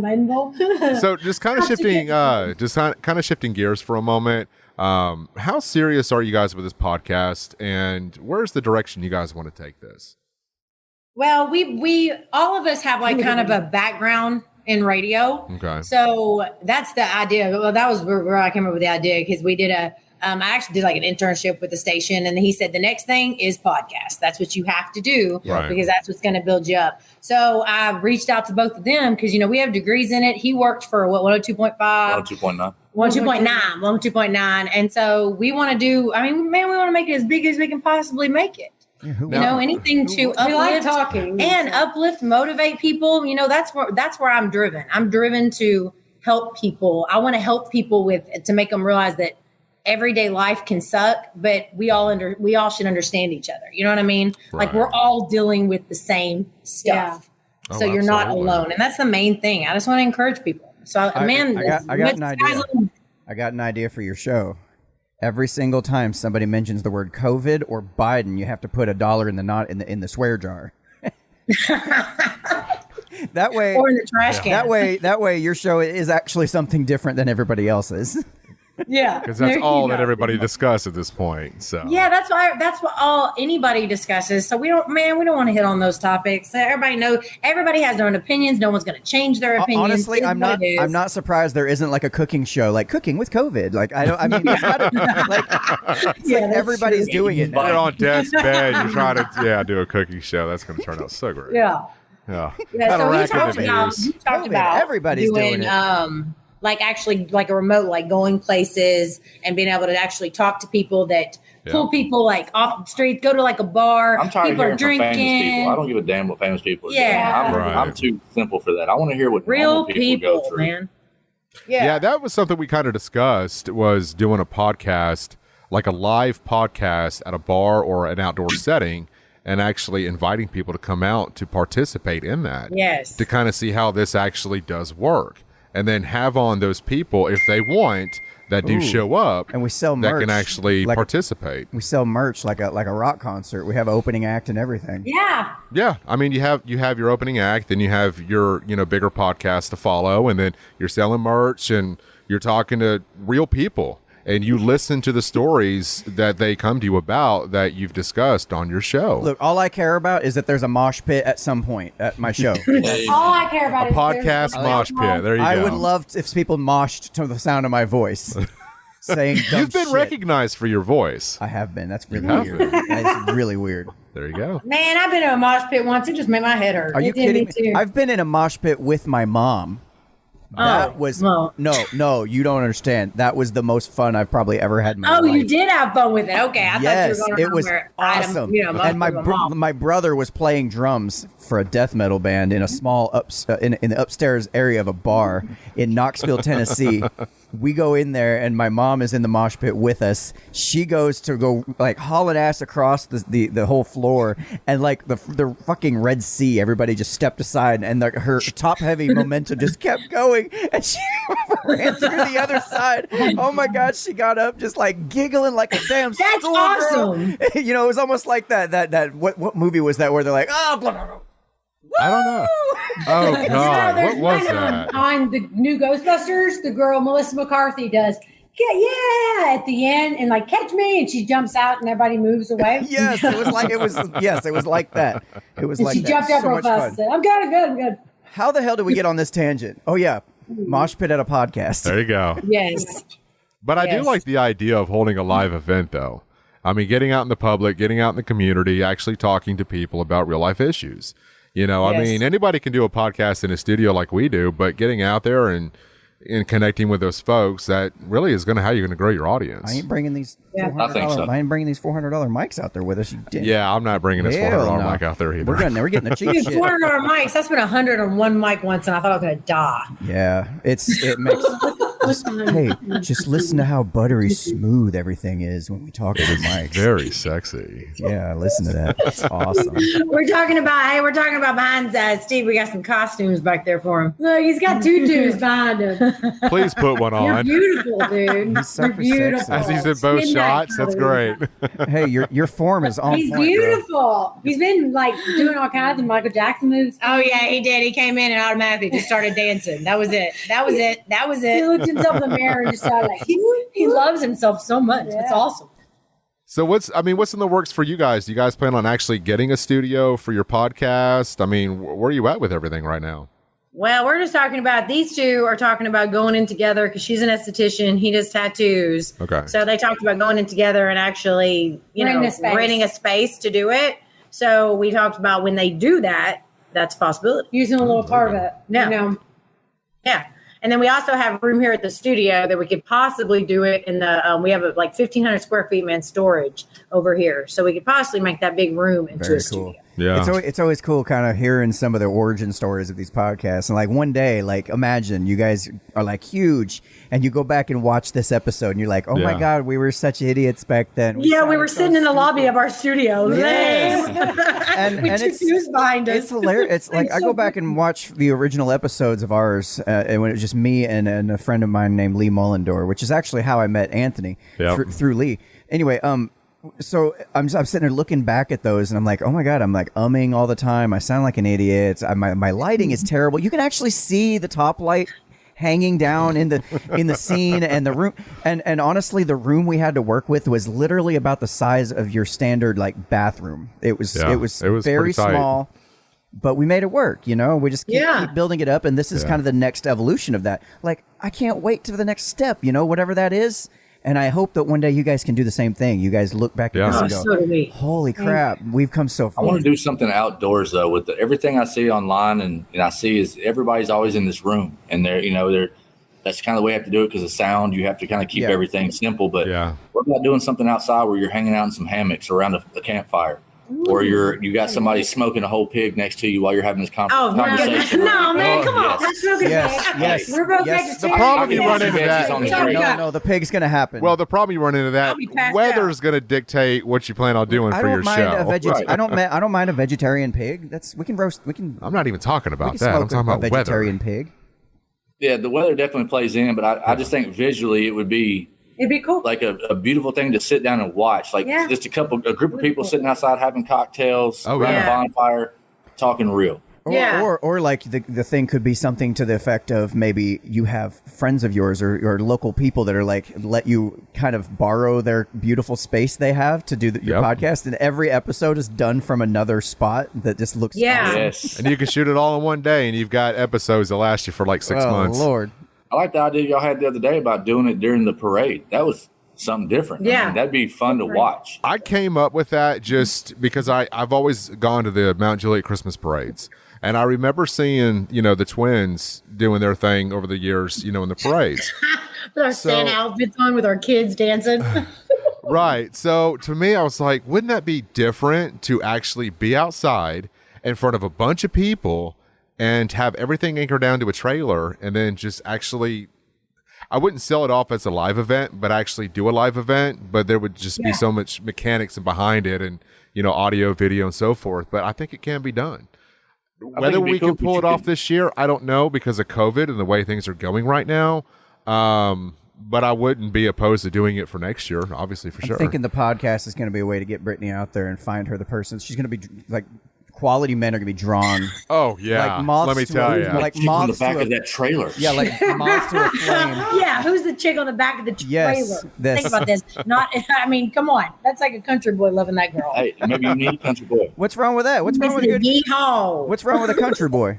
going to McMinnville. So just kind of shifting gears for a moment. How serious are you guys with this podcast, and where's the direction you guys want to take this? Well, we all of us have like kind of a background in radio. Okay. So that's the idea. Well, that was where I came up with the idea because we did I actually did like an internship with the station, and he said the next thing is podcast. That's what you have to do Right. because that's what's going to build you up. So I reached out to both of them because we have degrees in it. He worked for 102.5. 2.9. 102.9. And so we want to do, we want to make it as big as we can possibly make it. Anything to We like uplift talking. and uplift, motivate people. That's where I'm driven. I'm driven to help people. I want to help people to make them realize that everyday life can suck, but we all should understand each other. You know what I mean? Like Right. we're all dealing with the same stuff. Yeah. So Oh, you're not absolutely. alone. And that's the main thing. I just want to encourage people. So I got an guys idea. on- I got an idea for your show. Every single time somebody mentions the word COVID or Biden, you have to put $1 in the swear jar. That way, or in the trash can. that way, your show is actually something different than everybody else's. Yeah, Because that's there you all that go. everybody discussed at this point. So Yeah, that's what all anybody discusses. So we don't want to hit on those topics. Everybody has their own opinions. No one's going to change their opinions. Honestly, It is I'm what it is. not surprised there isn't like a cooking show like Cooking with COVID. Like it's gotta, it's Yeah, like that's everybody's true. doing it now. you're on death's bed, you're trying to do a cooking show. That's going to turn out so great. Yeah. Yeah. Yeah, Had a so rack you of talked about COVID, everybody's doing it. Like actually like a remote, like going places and being able to actually talk to people that pull people like off the streets, go to like a bar. I'm tired of people are hearing from famous drinking. people. I don't give a damn what famous people are Yeah. doing. Right. I'm too simple for that. I want to hear what Real normal people go people, through. man. Yeah, that was something we kind of discussed, was doing a podcast, like a live podcast at a bar or an outdoor setting, and actually inviting people to come out to participate in that. Yes. To kind of see how this actually does work. And then have on those people, if they want, that do show up, And we sell that merch can actually like- participate. We sell merch like a rock concert. We have an opening act and everything. Yeah. Yeah, I mean, you have your opening act, then you have your bigger podcast to follow, and then you're selling merch and you're talking to real people, and you listen to the stories that they come to you about that you've discussed on your show. Look, all I care about is that there's a mosh pit at some point at my show. All I care about is Podcast there's- mosh pit. There you go. I would love if people moshed to the sound of my voice, saying dumb You've been shit. recognized for your voice. I have been. That's really have weird. That's really weird. There you go. Man, I've been in a mosh pit once. It just made my head hurt. Are you It did me kidding me? too. I've been in a mosh pit with my mom. That was well. no, you don't understand. That was the most fun I've probably ever had in my life. Oh, you did have fun with it. Okay, I Yes, thought you were going it was awesome. And my brother was playing drums for a death metal band in a small in the upstairs area of a bar in Knoxville, Tennessee. We go in there, and my mom is in the mosh pit with us. She goes to go like hauling ass across the whole floor, and like the fucking Red Sea. Everybody just stepped aside, and her top heavy momentum just kept going, and she ran through the other side. Oh my God, she got up just like giggling like a damn That's schoolgirl. awesome. It was almost like that what movie was that where they're like, oh, blah, blah, blah. I don't know. Oh God, what was that? On the new Ghostbusters, the girl Melissa McCarthy does yeah, at the end, and like catch me, and she jumps out, and everybody moves away. Yes, it was like that. It was And like she that. jumped out So real much fast fun. and said, I'm good. How the hell did we get on this tangent? Oh yeah, mosh pit at a podcast. There you go. Yes. But I do Yes. like the idea of holding a live event, though. I mean, getting out in the public, getting out in the community, actually talking to people about real life issues. You know, I Yes. mean, anybody can do a podcast in a studio like we do, but getting out there and connecting with those folks, that really is how you're going to grow your audience. I ain't bringing these. I think so. I ain't bringing these $400 mics out there with us. You did. Yeah, I'm not bringing this Hell $400 no. mic out there either. We're getting the cheap Dude, shit. $400 mics. I spent $100 on one mic once, and I thought I was gonna die. Yeah, it makes. Just listen to how buttery smooth everything is when we talk to the mics. Very sexy. Yeah, listen to that. That's awesome. We're talking about behind Steve. We got some costumes back there for him. Look, he's got tutus behind him. Please put one You're on. beautiful, dude. He's super You're beautiful. sexy. As he's in both Midnight shots, that's color. great. Hey, your form is on He's point, bro. beautiful. He's been like doing all kinds of Michael Jackson moves. Oh yeah, he did. He came in and automatically just started dancing. That was it. He looked himself in the mirror and just started like, He loves himself so much. It's Yeah. awesome. So what's in the works for you guys? Do you guys plan on actually getting a studio for your podcast? I mean, where are you at with everything right now? Well, we're just talking about these two are talking about going in together because she's an esthetician. He does tattoos. Okay. So they talked about going in together and actually, renting a space to do it. So we talked about when they do that, that's a possibility. using a little part of it. Yeah. You know, Yeah. And then we also have room here at the studio that we could possibly do it in the, we have like 1,500 square feet, man, storage over here. So we could possibly make that big room into Very a studio. cool. Yeah. It's always cool kind of hearing some of the origin stories of these podcasts. And like one day, like imagine you guys are like huge and you go back and watch this episode and you're like, oh my Yeah. God, we were such idiots back then. Yeah, we sounded were so sitting in the stupid." lobby of our studio. Yes. And With two views behind us. It's hilarious. It's like I go back and watch the original episodes of ours, and when it was just me and a friend of mine named Lee Mullendore, which is actually how I met Anthony Yep. through Lee. Anyway, so I'm sitting there looking back at those, and I'm like, oh my God, I'm like umming all the time. I sound like an idiot. My lighting is terrible. You can actually see the top light hanging down in the scene and the room, and honestly, the room we had to work with was literally about the size of your standard like bathroom. It was Yeah, it was it was very pretty tight. small. But we made it work, you know. We just keep building it up, and this is Yeah. kind of the next evolution of that. Like, I can't wait to the next step, you know, whatever that is. And I hope that one day you guys can do the same thing. You guys look back at Yeah. this Oh, and go, so do we. "Holy crap, we've come so I far." want to do something outdoors though. With everything I see online and I see is everybody's always in this room, and they're that's kind of the way you have to do it because of sound. You have to kind of keep Yeah. everything simple. But Yeah. what about doing something outside where you're hanging out in some hammocks around a campfire, or you got somebody smoking a whole pig next to you while you're having this conversation? No, man, come on. that's so good. Yes, We're both yes. The problem you run into that. on the Sorry. street. No, the pig's gonna happen. Well, the problem you run into that I'll be passed weather's going to dictate what you plan on doing I for your don't mind show. a I don't mind a vegetarian pig. We can roast. We can. I'm not even talking We about can that. I'm smoke talking a about vegetarian weather. pig. Yeah, the weather definitely plays in, but I just think visually it would be It'd be cool. like a beautiful thing to sit down and watch. Like Yeah. just a group of people sitting outside having cocktails, Oh, around yeah. a bonfire, talking real. Or like the thing could be something to the effect of maybe you have friends of yours or local people that are like let you kind of borrow their beautiful space they have to do your Yep. podcast, and every episode is done from another spot that just looks Yeah. awesome. Yes. And you can shoot it all in one day, and you've got episodes that last you for like 6 Oh months. Lord. I like the idea y'all had the other day about doing it during the parade. That was something different. Yeah. That'd be fun to watch. I came up with that just because I've always gone to the Mount Juliet Christmas parades. And I remember seeing, the twins doing their thing over the years, in the parades. With our Santa outfits on with our kids dancing. Right. So to me, I was like, wouldn't that be different to actually be outside in front of a bunch of people and have everything anchored down to a trailer and then just actually, I wouldn't sell it off as a live event, but actually do a live event, but there would just be so much mechanics behind it and, audio, video, and so forth. But I think it can be done. Whether it'd be we cool can if pull you it off could- this year, I don't know because of COVID and the way things are going right now. But I wouldn't be opposed to doing it for next year, obviously, for sure. I'm thinking the podcast is going to be a way to get Brittany out there and find her the person. She's going to be like quality men are gonna be drawn. Oh yeah, like moths let me tell you, like Chick on the moths back to of that trailer. yeah, like moths to a flame. Yeah, who's the chick on the back of the trailer? Yes, this. Think about this. I mean, come on. That's like a country boy loving that girl. Hey, maybe you need a country boy. What's wrong with that? What's wrong with a good? Yeehaw. What's wrong with a country boy?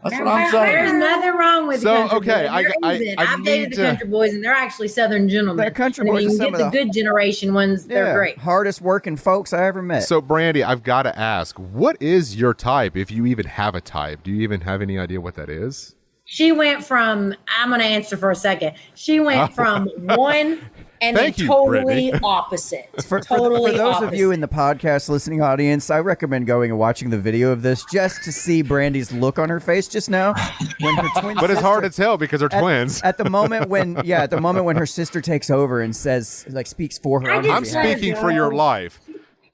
That's what I'm saying. There's nothing wrong with So, country okay, boys. I've dated the country boys, and they're actually Southern gentlemen. They're country And boys you are can some get of the good generation ones. They're great. Hardest working folks I ever met. So, Brandy, I've got to ask, what is your type, if you even have a type? Do you even have any idea what that is? She went from, I'm going to answer for a second. She went from one and then Thank you, totally Brittany. opposite. For Totally those opposite. of you in the podcast listening audience, I recommend going and watching the video of this just to see Brandy's look on her face just now when her twin But it's hard to sister- tell because they're twins. At the moment when her sister takes over and says, like, speaks for her. I on just her I'm behalf. let her speaking go. for your life.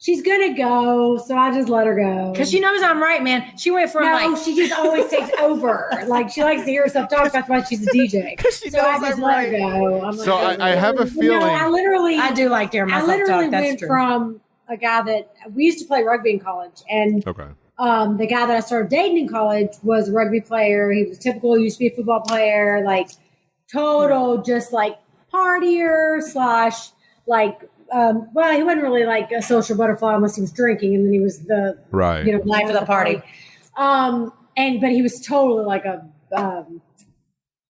She's gonna go, so I just let her go. Because she knows I'm right, man. She went from No, like, she just always takes over. Like she likes to hear herself talk. That's why she's a DJ. she So I knows just I'm let her right. go. I'm So like, I have a feeling. I do like to hear I myself literally talk. That's went true. from a guy that we used to play rugby in college, and Okay. the guy that I started dating in college was a rugby player. He was typical, used to be a football player, like total, just like partier slash like. Well, he wasn't really like a social butterfly unless he was drinking, and then he was the Right. Life of the party. But he was totally like a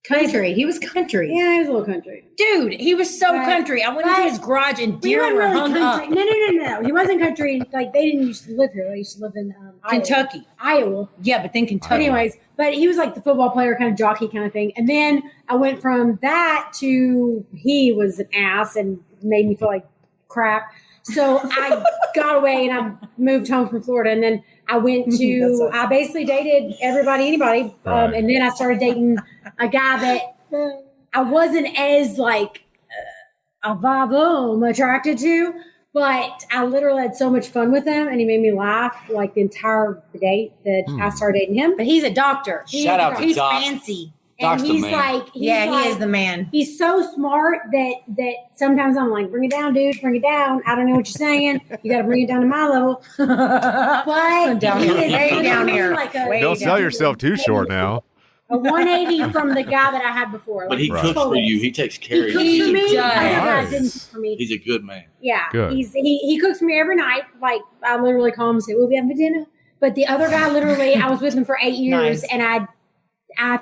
Country. He was country. yeah, he was a little country. Dude, he was so Right. country. I went into Right. his garage and He deer wasn't were really hung country. up. No. He wasn't country. Like they didn't used to live here. They used to live in Kentucky. Iowa. Yeah, but then Kentucky. Anyways, but he was like the football player, kind of jockey kind of thing. And then I went from that to he was an ass and made me feel like crap. So I got away and I moved home from Florida. And then I went to, I basically dated everybody, anybody. Right. And then I started dating a guy that I wasn't as like a va-boom attracted to, but I literally had so much fun with him and he made me laugh like the entire date that I started dating him. But he's a doctor. Shout out to He's Doc. fancy. Doc's And the he's man. like, He is the man. He's so smart that sometimes I'm like, bring it down, dude, bring it down. I don't know what you're saying. You got to bring it down to my level. But Down he here. is Way down here. like a, Way Don't down sell yourself too short now. a 180 from the guy that I had before. But he Right. cooks for you. He takes care of He you. cooks for He's me. a good Other man. guy Nice. didn't cook for me. He's a good man. Yeah, Good. he cooks for me every night. Like I literally call him and say, "We'll be having dinner." But the other guy, literally, I was with him for 8 years, Nice. and I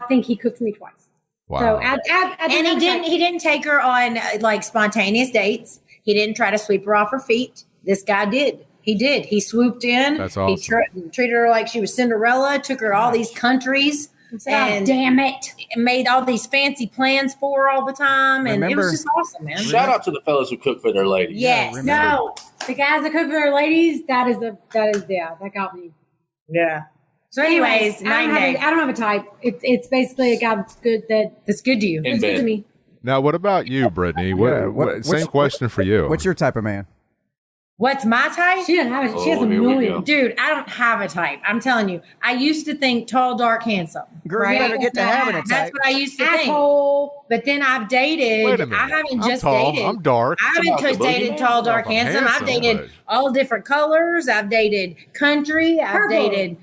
think he cooked for me twice. Wow. So I And he didn't take her on like spontaneous dates. He didn't try to sweep her off her feet. This guy did. He did. He swooped in. That's awesome. He treated her like she was Cinderella. Took her all these countries. And damn it! made all these fancy plans for her all the time. And it Remember- was just awesome, man. Shout out to the fellas who cook for their ladies. Yes. remember- No, the guys that cook for their ladies, that got me. Yeah. So anyways, I don't have a type. It's basically a guy that's good that's good to you. In that's good to bed. me. Now, what about you, Brittany? Same question for you. What's your type of man? What's my type? She doesn't have it. She has a here we million. go. Dude, I don't have a type. I'm telling you. I used to think tall, dark, handsome. Girl, you better get to having a type. That's what I used to think. Asshole. But then I've dated. Wait a minute. I haven't I'm just tall. dated. I'm dark. I haven't Come on, just the dated boogeyman. tall, dark, I'm handsome. I've handsome, dated but- all different colors. I've dated country. I've Purple. dated,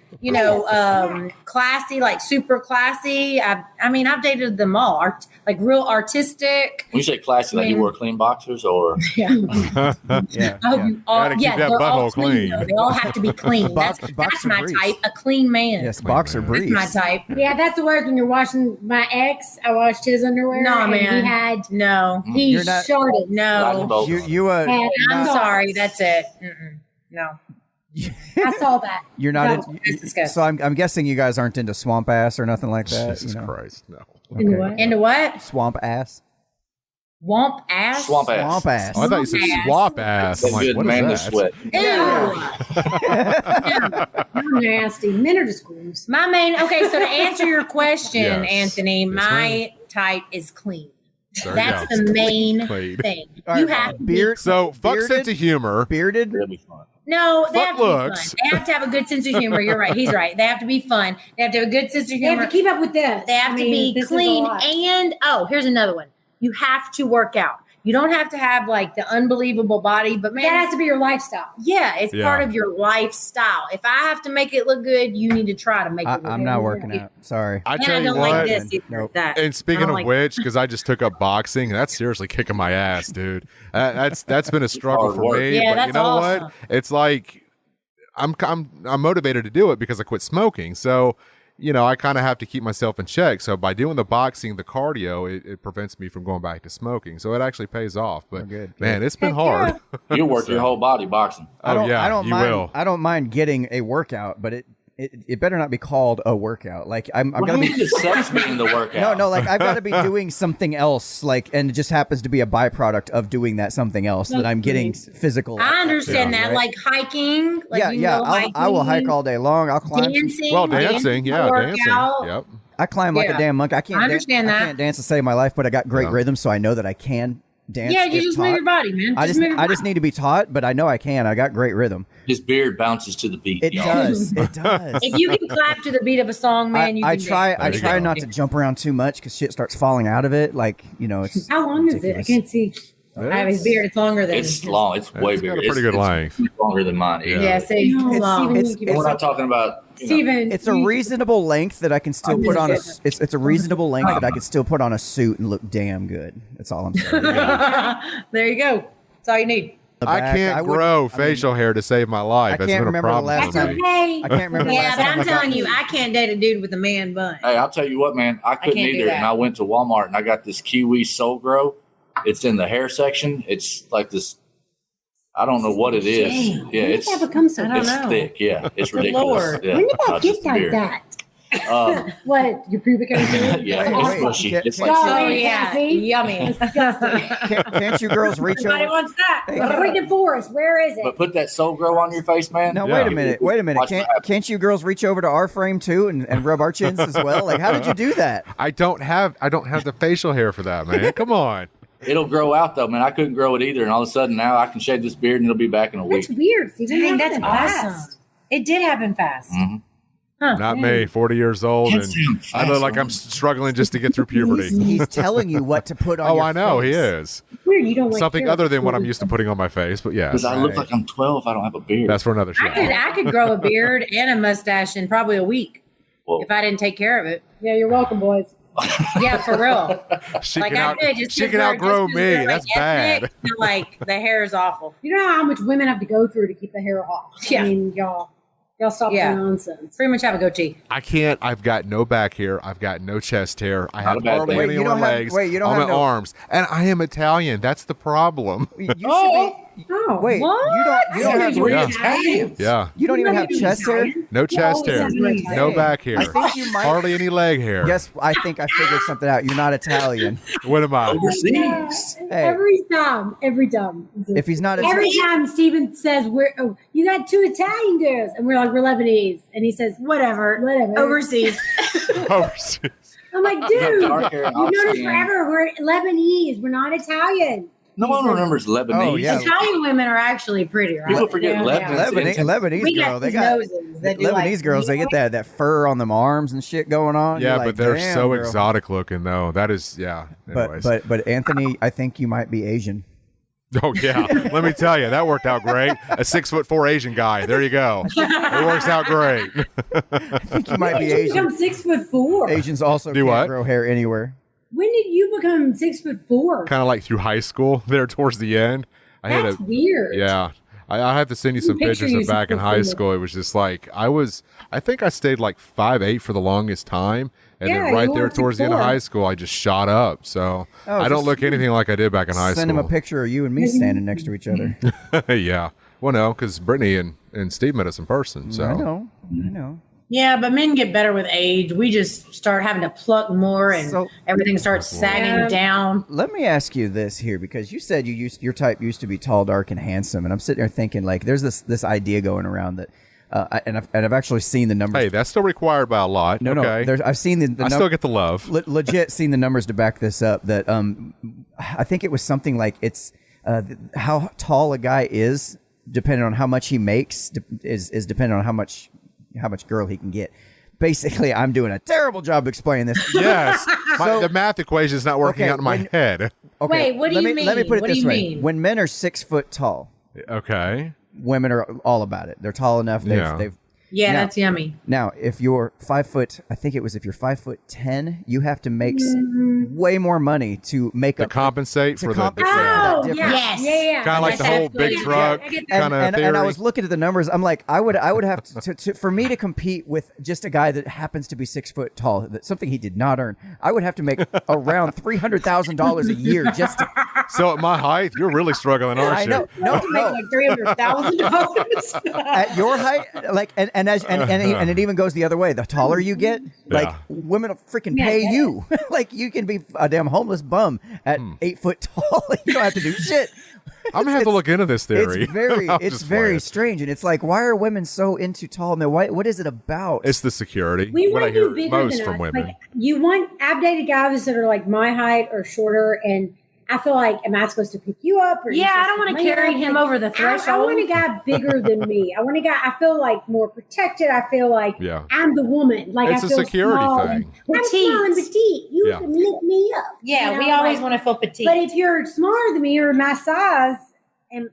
classy, like super classy. I've dated them all. Like real artistic. When you say classy, like you Man. wear clean boxers or Yeah. I hope you all, Gotta keep that they're all butthole clean. though. They all have to be clean. Box- That's boxer my briefs. type. A clean man. Yes, boxer man. briefs. That's my type. Yeah, that's the worst when you're washing my ex. I washed his underwear. No, and man. He had No. he You're not- shorted. No. both. You And I'm I saw- sorry. That's it. Mm-mm. No. I saw that. you're not. No, that's disgusting. So I'm guessing you guys aren't into swamp ass or nothing like that. Jesus you know? Christ, no. Into what? Into what? Swamp ass. Womp ass? swamp ass. Swamp ass. Oh, I thought you said Ass. swap ass. I'm That like, good what manly is that? sweat. Ew. You're nasty. Men are just gross. My main. Okay, so to answer your question, Yes. Anthony, Yes, my type is clean. There you That's go. the main Clean. thing. All You right, have to beard. So, fuck Bearded? sense of humor. Bearded. It'll be fun. No, they Fuck have to be looks. fun. They have to have a good sense of humor. You're right. He's right. They have to be fun. They have to have a good sense of They humor. have to keep up with this. They have I to mean, be this is a clean. lot. And here's another one. You have to work out. You don't have to have like the unbelievable body, but man, That has to be your lifestyle. yeah, it's part of your lifestyle. If I have to make it look good, you need to try to make it look good. I'm not working out. Sorry. I And tell I you don't what. like this either. Nope. That. And speaking I don't of like which, because I just took up boxing, that's seriously kicking my ass, dude. That's been a struggle hard for work. me. Yeah, but that's you know awesome. what? It's like I'm motivated to do it because I quit smoking. So I kind of have to keep myself in check. So by doing the boxing, the cardio, it prevents me from going back to smoking. So it actually pays off. But good. man, it's been hard. You work your whole body boxing. I don't mind, will. I don't mind getting a workout, but it better not be called a workout. Like I'm gonna be. It sucks being the workout. No, like I've got to be doing something else, like, and it just happens to be a byproduct of doing that something else that I'm getting physical. I understand Yeah, that, right? like hiking. Like Yeah, you yeah. Go hiking, I will hike all day long. I'll climb. dancing. Well, dancing, yeah, dancing. workout. Yep. I climb like a Yeah. damn monkey. I can't. I understand I that. can't dance to save my life, but I got great Yeah. rhythm, so I know that I can dance. Yeah, you if just taught. move your body, man. I move your just body. need to be taught, but I know I can. I got great rhythm. His beard bounces to the beat. It y'all. does. It does. If you can clap to the beat of a song, man, you I can try. dance. I There you try go. not to jump around too much because shit starts falling out of it. Like it's. How long is it? I ridiculous. can't see. I have his beard. It's longer than It's long. It's way It's bigger. got a pretty good length. It's longer than mine. Yeah, see, No, it's long. Steven, It's- you keep it's- We're not talking about. Steven, It's a reasonable length that I can still put on a. It's a reasonable length that I can still put on a suit and look damn good. That's all I'm saying. There you go. That's all you need. The I back, can't wouldn't- grow facial hair to save my life. I That's can't been a remember the problem last for That's me. okay. I can't remember. Yeah, last but time I'm I got- telling you, I can't date a dude with a man bun. Hey, I'll tell you what, man. I couldn't can't do either. that. And I went to Walmart and I got this Kiwi Soul Grow. It's in the hair section. It's like this. I don't know what it is. Damn. Yeah, When did it's that become so I don't it's know. thick. Yeah, it's Good ridiculous. Lord. Yeah, When did that not get just the like beard. that? Um, What? Your pubic hair? yeah, Wait, it's wait, bushy. can't- It's can't like you- Oh yeah, See? yummy. Can't you girls reach Everybody over? wants that. Freaking forest. Where is But it? put that Soul Grow on your face, man. No, Yeah. wait a minute. Wait a minute. Watch what happens. Can't you girls reach over to our frame too and rub our chins as well? Like, how did you do that? I don't have the facial hair for that, man. Come on. It'll grow out though, man. I couldn't grow it either, and all of a sudden now I can shave this beard and it'll be back in a week. That's weird, Steven. Dang, That that's happened awesome. fast. It did happen fast. Mhm. Huh. Not me, 40 years old, and That's I look fast, like man. I'm struggling just to get through puberty. He's telling you what to put on. Oh, your I know, he face. is. Weird. You don't like Something hair. other than what I'm used to putting on my face, but yes. Because I look Right. like I'm 12. I don't have a beard. That's for another show. I could grow a beard and a mustache in probably a week Well, if I didn't take care of it. Yeah, you're welcome, boys. Yeah, for real. She Like can, I out, did. Just she 'cause can we're- outgrow just 'cause me. we're, like, That's bad. ethnic, like the hair is awful. You know how much women have to go through to keep the hair off. Yeah. I mean, y'all stop Yeah. the nonsense. Pretty much have a goatee. I can't. I've got no back hair. I've got no chest hair. I Not a have bad hardly thing. any Wait, you on don't my have- legs, wait, you don't on have my no- arms, and I am Italian. That's the problem. You should Oh. Oh, Wait, What? you don't have You're Yeah. Italian. Yeah, you don't even have chest hair. no chest hair, no back hair, I think you might. hardly any leg hair. Yes, I think I figured something out. You're not Italian. What am I? Overseas. Hey. Every time. If he's not Every Italian, time Steven says you got two Italian girls, and we're like, we're Lebanese, and he says, Whatever. whatever. Overseas. Overseas. I'm like, got dude, dark hair and you've known us off-skin. forever. We're Lebanese. We're not Italian. No one remembers Lebanese. Oh, yeah. Italian women are actually pretty, right? People forget Yeah. Lebanese. Lebanese We girl, got they these got noses that do Lebanese like, girls. They get that fur on them arms and shit going on. Yeah, You're but like, they're "Damn, so girl." exotic looking, though. That is, yeah. Anyways. But Anthony, I think you might be Asian. Oh yeah, let me tell you, that worked out great. A 6'4" Asian guy. There you go. It works out great. I think you might be When did you Asian. become 6'4"? Asians also Do can't what? grow hair anywhere. When did you become 6'4"? Kind of like through high school, there towards the end. I had That's a weird. yeah. I have to send you some Picture pictures you of back in 6'4". high school. It was just like I think I stayed like 5'8" for the longest time, and Yeah, then right you there were towards the end of 6'4". high school, I just shot up. So Oh, I don't just look anything like I did back in high Send him school. a picture of you and me standing next to each other. Yeah. Well, no, because Brittany and Steve met us in person. So I know. Yeah, but men get better with age. We just start having to pluck more and So- everything starts sagging Yeah. down. Let me ask you this here, because you said your type used to be tall, dark, and handsome, and I'm sitting there thinking like there's this idea going around that, and I've actually seen the numbers. hey, that's still required by a lot. no, okay. I've seen the I still get the love. legit seen the numbers to back this up. That I think it was something like it's how tall a guy is depending on how much he makes is dependent on how much girl he can get. Basically, I'm doing a terrible job explaining this. Yes. The math equation is not working Okay, out in my when- head. Okay, Wait, what do you mean? Let me put it What do this you way. mean? When men are 6 foot tall, Okay. women are all about it. They're tall enough. They've Yeah, Now- that's yummy. Now, if you're 5 foot, I think it was if you're 5'10", you have to make way more money to make To up compensate to for compensate the for that Oh, difference. Yes. yeah. kind of like the That's whole big absolutely- truck I get that. kind of theory. And I was looking at the numbers. I'm like, I would have to for me to compete with just a guy that happens to be 6 foot tall, that's something he did not earn. I would have to make around $300,000 a year just to. So at my height, you're really struggling, aren't I you? know, Make like $300,000. At your height, like, and it even goes the other way. The taller you get, like, Yeah. women will freaking pay you. Like, you can be a damn homeless bum at 8 foot tall. You don't have to do shit. I'm gonna have to look into this theory. It's very, I'm it's just very playing. strange, and it's like, why are women so into tall men? What is it about? It's the security. We what I want hear to be bigger most than from us. women. Like, I've dated guys that are like my height or shorter, and I feel like, am I supposed to pick you up? Or are you Yeah, I supposed don't to want to pick me carry up? him Like, over the I threshold. want a guy bigger than me. I want a guy. I feel like more protected. I feel like Yeah. I'm the woman. Like It's I a feel security small thing. and- I'm Petite. small and petite. You Yeah. can lift me up. Yeah, You we know, always like- want to feel petite. But if you're smaller than me or my size, and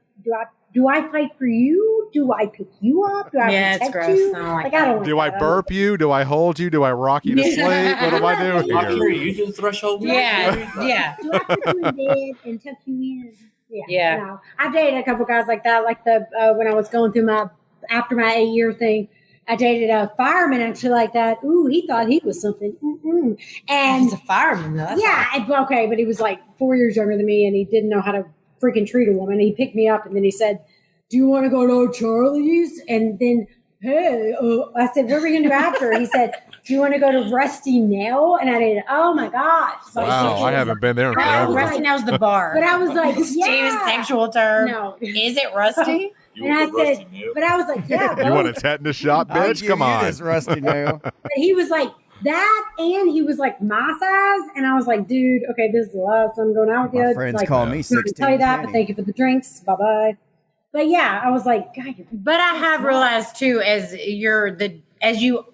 do I fight for you? Do I pick you up? Do I Yeah, it's protect gross. you? I don't like I that. don't like Do I that. burp you? Do I hold you? Do I rock you to sleep? What do I do I'll here? carry you to the threshold. yeah. Do I put you in bed and tuck you in? Yeah. No. I've dated a couple guys like that. Like when I was going through after my 8-year thing, I dated a fireman actually like that. Ooh, he thought he was something. Mm-mm. And He's a fireman, though. That's okay, but he was like 4 years younger than me, and he didn't know how to freaking treat a woman. He picked me up, and then he said, "Do you want to go to Charlie's?" And then, hey, I said, "What are we going to do after?" He said, "Do you want to go to Rusty Nail?" And I did. Oh my gosh! Wow, I haven't been there in Oh, forever. Rusty Nail's the bar. But I was like, Steve's yeah. sexual term. No. Is it rusty? You And I want the said, rusty nail? but I was like, yeah. You want a both. tetanus shot, I'll bitch? give Come you on. this rusty nail. But he was like that, and he was like my size, and I was like, dude, okay, this is the last I'm going out with you. My friends like, call me I can 16. tell you that, but thank you for the drinks. Bye bye. But yeah, I was like, God, you're But I have realized too, as you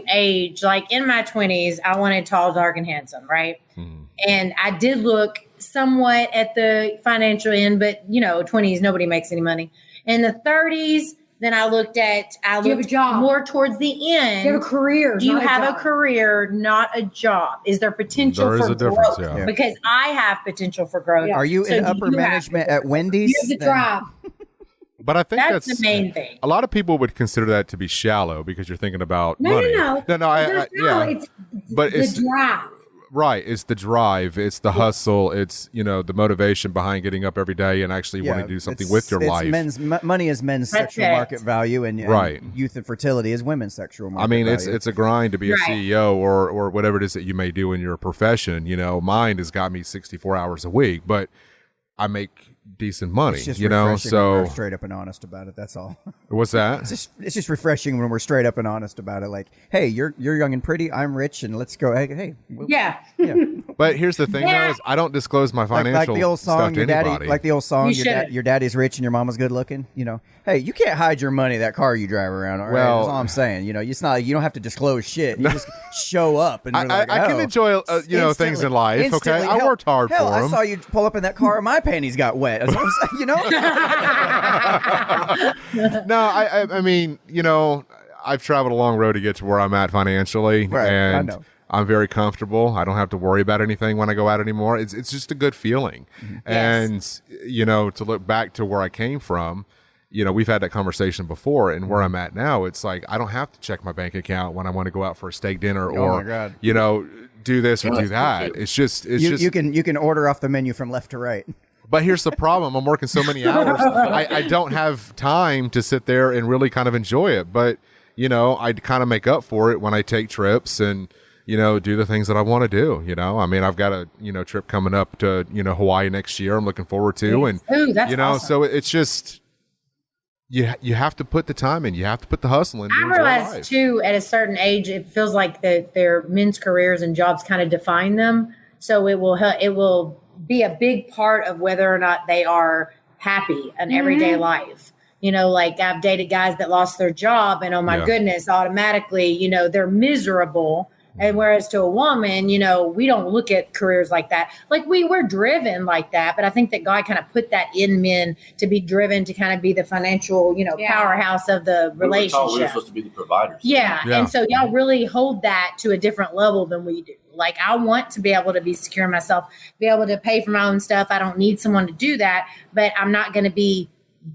age, like in my 20s, I wanted tall, dark, and handsome, right? And I did look somewhat at the financial end, but 20s, nobody makes any money. In the 30s, then I looked Do you have a job? more towards the end. Do you have a career? Do you not have a job. career, not a job? Is there potential There is for a difference, growth? yeah. Because I have potential for growth. Yeah. Are you So in do upper you have- management at Wendy's? You have the Then- drive. But I think That's the main thing. A lot of people would consider that to be shallow because you're thinking about No, money. no. It's But the it's- drive. Right. It's the drive. It's the hustle. It's, the motivation behind getting up every day and actually wanting to do something with your life. Money is men's That's sexual it. market value, and Right. youth and fertility is women's sexual market I mean, value. it's a grind to be a Right. CEO or whatever it is that you may do in your profession. Mine has got me 64 hours a week, but I make decent money, It's just you know? refreshing when we're So straight up and honest about it. That's all. what's that? It's just refreshing when we're straight up and honest about it. Like, hey, you're young and pretty. I'm rich, and let's go. Hey, Yeah. But here's the thing, though, is I don't disclose my like financial the old stuff song, to your daddy. anybody. Like the old song, You shouldn't. your daddy's rich and your mama's good looking. Hey, you can't hide your money. That car you drive around. All right, Well- that's all I'm saying. It's not. You don't have to disclose shit. You just show up and I, we're like, I can oh. enjoy, things Instantly- in life. Okay, instantly. I worked hard hell, for I them. saw you pull up in that car and my panties got wet. That's what I'm saying, No, I mean, I've traveled a long road to get to where I'm at financially, Right, I and know. I'm very comfortable. I don't have to worry about anything when I go out anymore. It's just a good feeling, and to look back to where I came from. We've had that conversation before, and where I'm at now, it's like I don't have to check my bank account when I want to go out for a steak dinner or my God. do this or Yeah, do that's that. It's just you can order off the menu from left to right. But here's the problem. I'm working so many hours. I don't have time to sit there and really kind of enjoy it. But, I kind of make up for it when I take trips and, do the things that I want to do. I mean, I've got a, trip coming up to, Hawaii next year I'm looking forward to. And, Ooh, that's awesome. so it's just, you have to put the time in. You have to put the hustle in. to I enjoy realized life. too, at a certain age, it feels like their men's careers and jobs kind of define them. So it will be a big part of whether or not they are happy in everyday life. Like I've dated guys that lost their job, and oh my Yeah. goodness, automatically, they're miserable And whereas to a woman, you know, we don't look at careers like that. Like we're driven like that. But I think that God kind of put that in men to be driven to kind of be the financial, you know, powerhouse of the relationship. We were supposed to be the providers. Yeah. And so y'all really hold that to a different level than we do. Like I want to be able to be secure in myself, be able to pay for my own stuff. I don't need someone to do that, but I'm not going to be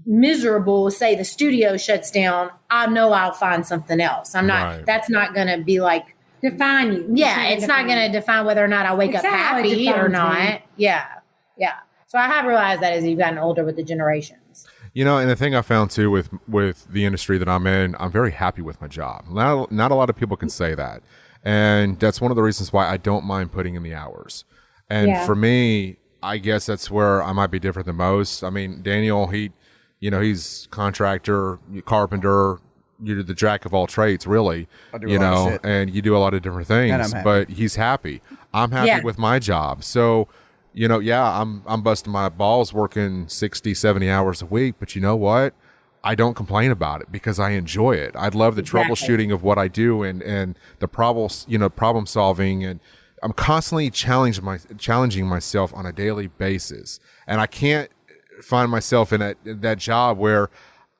miserable. Say the studio shuts down. I know I'll find something else. I'm not, that's not going to be like, define you. Yeah, it's not going to define whether or not I wake up happy or not. Me. Yeah. So I have realized that as you've gotten older with the generations. You know, and the thing I found too with the industry that I'm in, I'm very happy with my job. Not a lot of people can say that, and that's one of the reasons why I don't mind putting in the hours. And for me, I guess that's where I might be different than most. I mean, Daniel, he's contractor, carpenter. You're the jack of all trades, really, and you do a lot of different things, but he's happy. I'm happy with my job. So, I'm busting my balls working 60, 70 hours a week, but you know what? I don't complain about it because I enjoy it. I love the troubleshooting of what I do and the problem solving, and I'm constantly challenging myself on a daily basis. And I can't find myself in that job where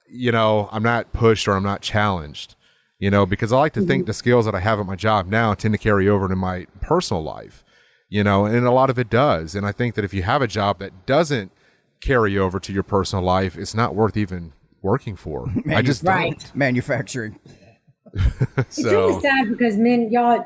I'm not pushed or I'm not challenged, because I like to think the skills that I have at my job now tend to carry over to my personal life, and a lot of it does. And I think that if you have a job that doesn't carry over to your personal life, it's not worth even working for. I just don't. Manufacturing. It's really sad because men, y'all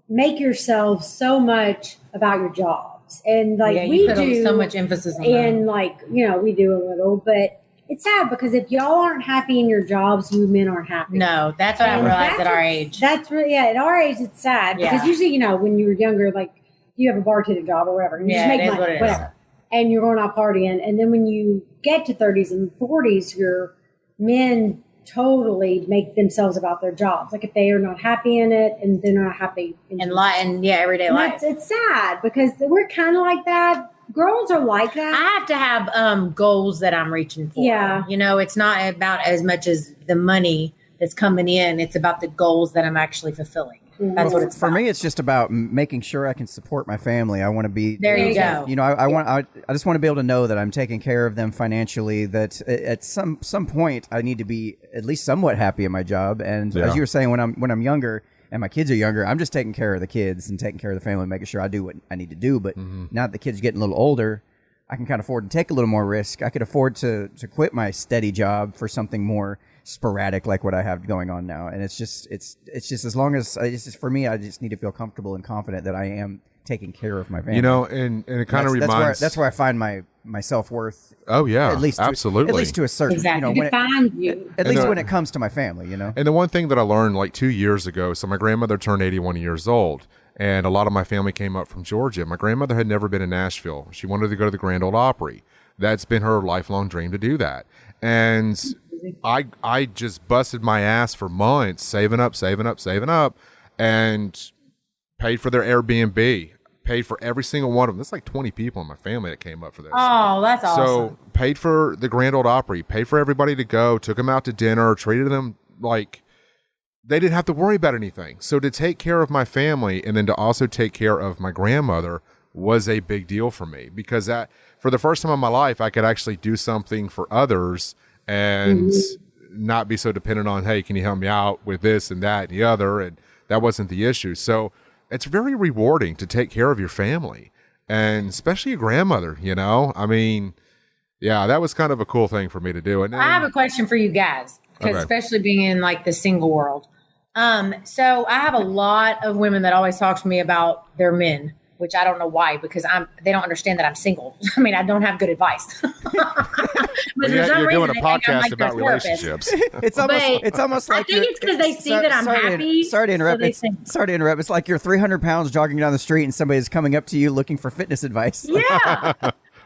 make yourselves so much about your job. And we do so much emphasis on and that. We do a little, but it's sad because if y'all aren't happy in your jobs, you men aren't happy. No, that's what I realized at our age. That's really, at our age, it's sad because usually, when you were younger, you have a bartender job or whatever, and you just make money, whatever, and you're going out partying. And then when you get to 30s and 40s, your men totally make themselves about their jobs. Like if they are not happy in it and they're not happy in everyday life. It's sad because we're kind of like that. Girls are like that. I have to have goals that I'm reaching for. Yeah. It's not about as much as the money that's coming in. It's about the goals that I'm actually fulfilling. That's what it's for about. me. It's just about making sure I can support my family. I want to be there. You go. I just want to be able to know that I'm taking care of them financially. That at some point I need to be at least somewhat happy in my job. And as you were saying, when I'm younger and my kids are younger, I'm just taking care of the kids and taking care of the family, making sure I do what I need to do. But now that the kids are getting a little older, I can kind of afford to take a little more risk. I could afford to quit my steady job for something more sporadic like what I have going on now. And it's just as long as for me, I just need to feel comfortable and confident that I am taking care of my family. And it kind of reminds that's where I find my self-worth. Oh yeah, at least absolutely. At least to a certain at least when it comes to my family, And the one thing that I learned 2 years ago, so my grandmother turned 81 years old, and a lot of my family came up from Georgia. My grandmother had never been in Nashville. She wanted to go to the Grand Ole Opry. That's been her lifelong dream to do that. And I just busted my ass for months, saving up, and paid for their Airbnb, paid for every single one of them. There's 20 people in my family that came up for this. Oh, that's awesome. So paid for the Grand Ole Opry, paid for everybody to go, took them out to dinner, treated them like they didn't have to worry about anything. So to take care of my family and then to also take care of my grandmother was a big deal for me, because that for the first time in my life, I could actually do something for others and not be so dependent on, hey, can you help me out with this and that and the other? And that wasn't the issue. So it's very rewarding to take care of your family, and especially your grandmother, I mean, yeah, that was kind of a cool thing for me to do. And I have a question for you guys, because especially being in the single world. So I have a lot of women that always talk to me about their men, which I don't know why, because they don't understand that I'm single. I mean, I don't have good advice. But you're doing a podcast about relationships. It's almost like I think it's because they see that I'm happy. Sorry to interrupt. Sorry to interrupt. It's like you're 300 pounds jogging down the street and somebody's coming up to you looking for fitness advice. Yeah.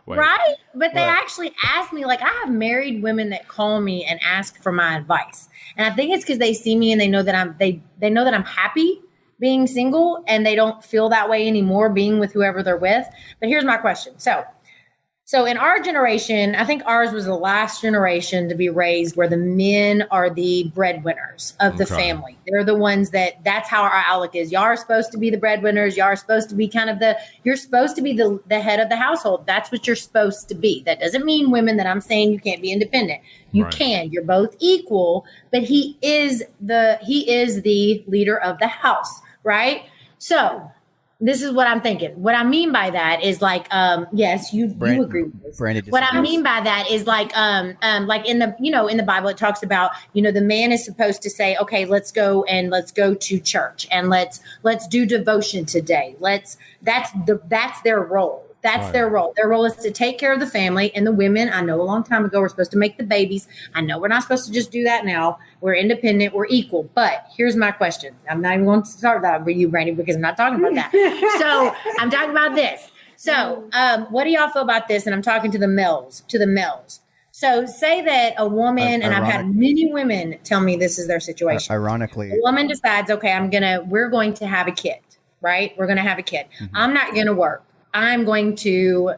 Right? But they actually ask me, I have married women that call me and ask for my advice. And I think it's because they see me and they know that they know that I'm happy being single, and they don't feel that way anymore being with whoever they're with. But here's my question. So So in our generation, I think ours was the last generation to be raised where the men are the breadwinners of the family. They're the ones that's how our outlook is. Y'all are supposed to be the breadwinners. Y'all are supposed to be you're supposed to be the head of the household. That's what you're supposed to be. That doesn't mean, women, that I'm saying you can't be independent. You can. You're both equal, but he is the leader of the house, right? So this is what I'm thinking. What I mean by that is like, yes, you agree with this. What I mean by that is like in the, in the Bible, it talks about, the man is supposed to say, okay, let's go to church and let's do devotion today. That's their role. That's their role. Their role is to take care of the family. And the women, I know a long time ago, we're supposed to make the babies. I know we're not supposed to just do that now. We're independent. We're equal. But here's my question. I'm not even going to start that with you, Brandy, because I'm not talking about that. So I'm talking about this. So what do y'all feel about this? And I'm talking to the males. So say that a woman, and I've had many women tell me this is their situation. Ironically, a woman decides, okay, we're going to have a kid, right? We're going to have a kid. Mm-hmm. I'm not going to work. I'm going to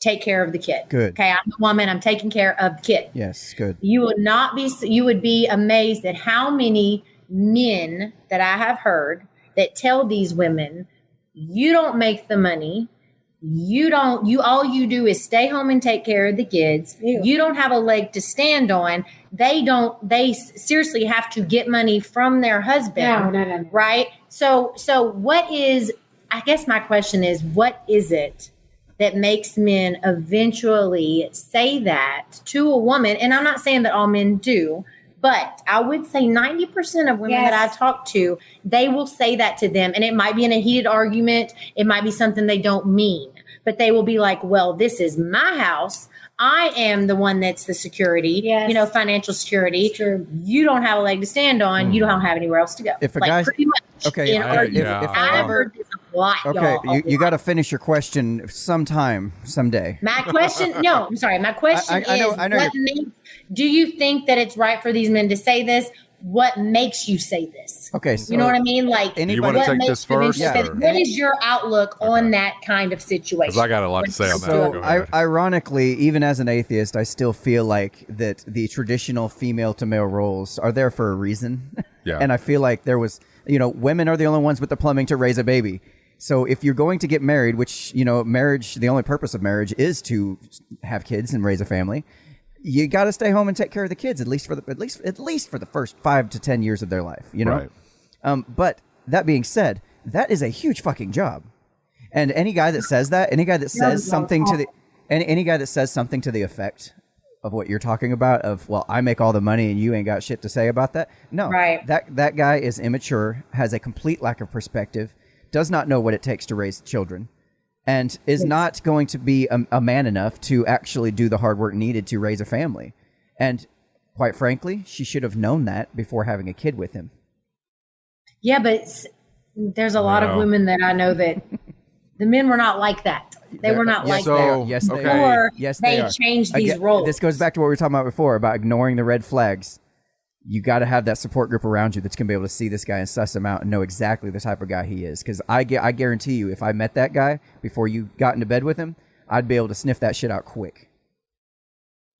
take care of the kid. Good. Okay. I'm a woman. I'm taking care of the kid. Yes. Good. You would be amazed at how many men that I have heard that tell these women, you don't make the money. All you do is stay home and take care of the kids. Ew. You don't have a leg to stand on. They seriously have to get money from their husband. No. Right. So I guess my question is, what is it that makes men eventually say that to a woman? And I'm not saying that all men do, but I would say 90% of women that I talk to, they will say that to them. And it might be in a heated argument. It might be something they don't mean, but they will be like, well, this is my house. I am the one that's the security, financial security. True. You don't have a leg to stand on. You don't have anywhere else to go. If a guy's pretty much. Okay. I've heard this a lot, okay. Y'all. You got to finish your question someday. My question, My question is, do you think that it's right for these men to say this? What makes you say this? Okay. So you know what I mean? Like, you want to take this first? What is your outlook on that kind of situation? Because I got a lot to say on that. So ironically, even as an atheist, I still feel like that the traditional female to male roles are there for a reason. Yeah. And I feel like there was, women are the only ones with the plumbing to raise a baby. So if you're going to get married, which, marriage, the only purpose of marriage is to have kids and raise a family, you got to stay home and take care of the kids at least for the first 5 to 10 years of their life, Right. But that being said, that is a huge fucking job. And any guy that says that, any guy that says something to the effect of what you're talking about, of, well, I make all the money and you ain't got shit to say about that. No, right. That guy is immature, has a complete lack of perspective, does not know what it takes to raise children, and is not going to be a man enough to actually do the hard work needed to raise a family. And quite frankly, she should have known that before having a kid with him. Yeah, but there's a lot of women that I know that the men were not like that. They were not like that. Yes, they okay. are. Or they changed these roles. This goes back to what we were talking about before, about ignoring the red flags. You got to have that support group around you that's going to be able to see this guy and suss him out and know exactly the type of guy he is. Because I guarantee you, if I met that guy before you got into bed with him, I'd be able to sniff that shit out quick.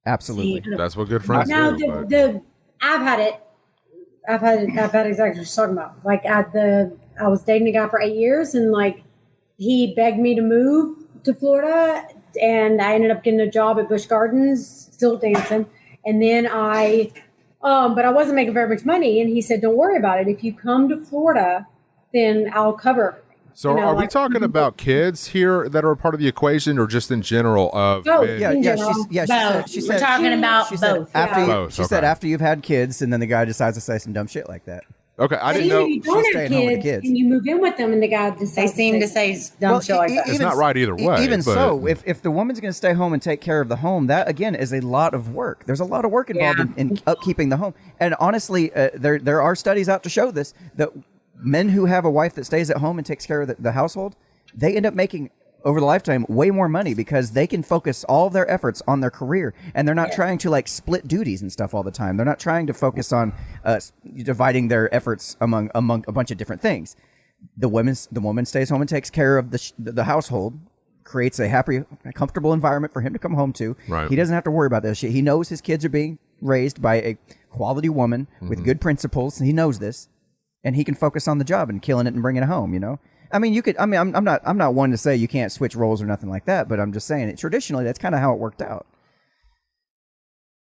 Absolutely. That's what good friends now, do. I've had exactly what you're talking about. Like I was dating a guy for 8 years, and like he begged me to move to Florida, and I ended up getting a job at Busch Gardens, still dancing. And then but I wasn't making very much money. And he said, don't worry about it. If you come to Florida, then I'll cover everything. So are we talking about kids here that are a part of the equation, or just in general? She said we're talking about both. She said after you've had kids, and then the guy decides to say some dumb shit like that. Okay, I didn't know. You don't have kids, and you move in with them, and the guy decides. They seem to say dumb shit like that. It's not right either way. Even so, if the woman's going to stay home and take care of the home, that again is a lot of work. There's a lot of work involved in upkeeping the home. And honestly, there are studies out to show this, that men who have a wife that stays at home and takes care of the household, they end up making, over the lifetime, way more money, because they can focus all their efforts on their career, and they're not trying to like split duties and stuff all the time. They're not trying to focus on dividing their efforts among a bunch of different things. The woman stays home and takes care of the household, creates a happy, comfortable environment for him to come home to. Right. He doesn't have to worry about this shit. He knows his kids are being raised by a quality woman with good principles. He knows this, and he can focus on the job and killing it and bringing it home. You know, I mean, you could. I mean, I'm not one to say you can't switch roles or nothing like that, but I'm just saying it. Traditionally, that's kind of how it worked out.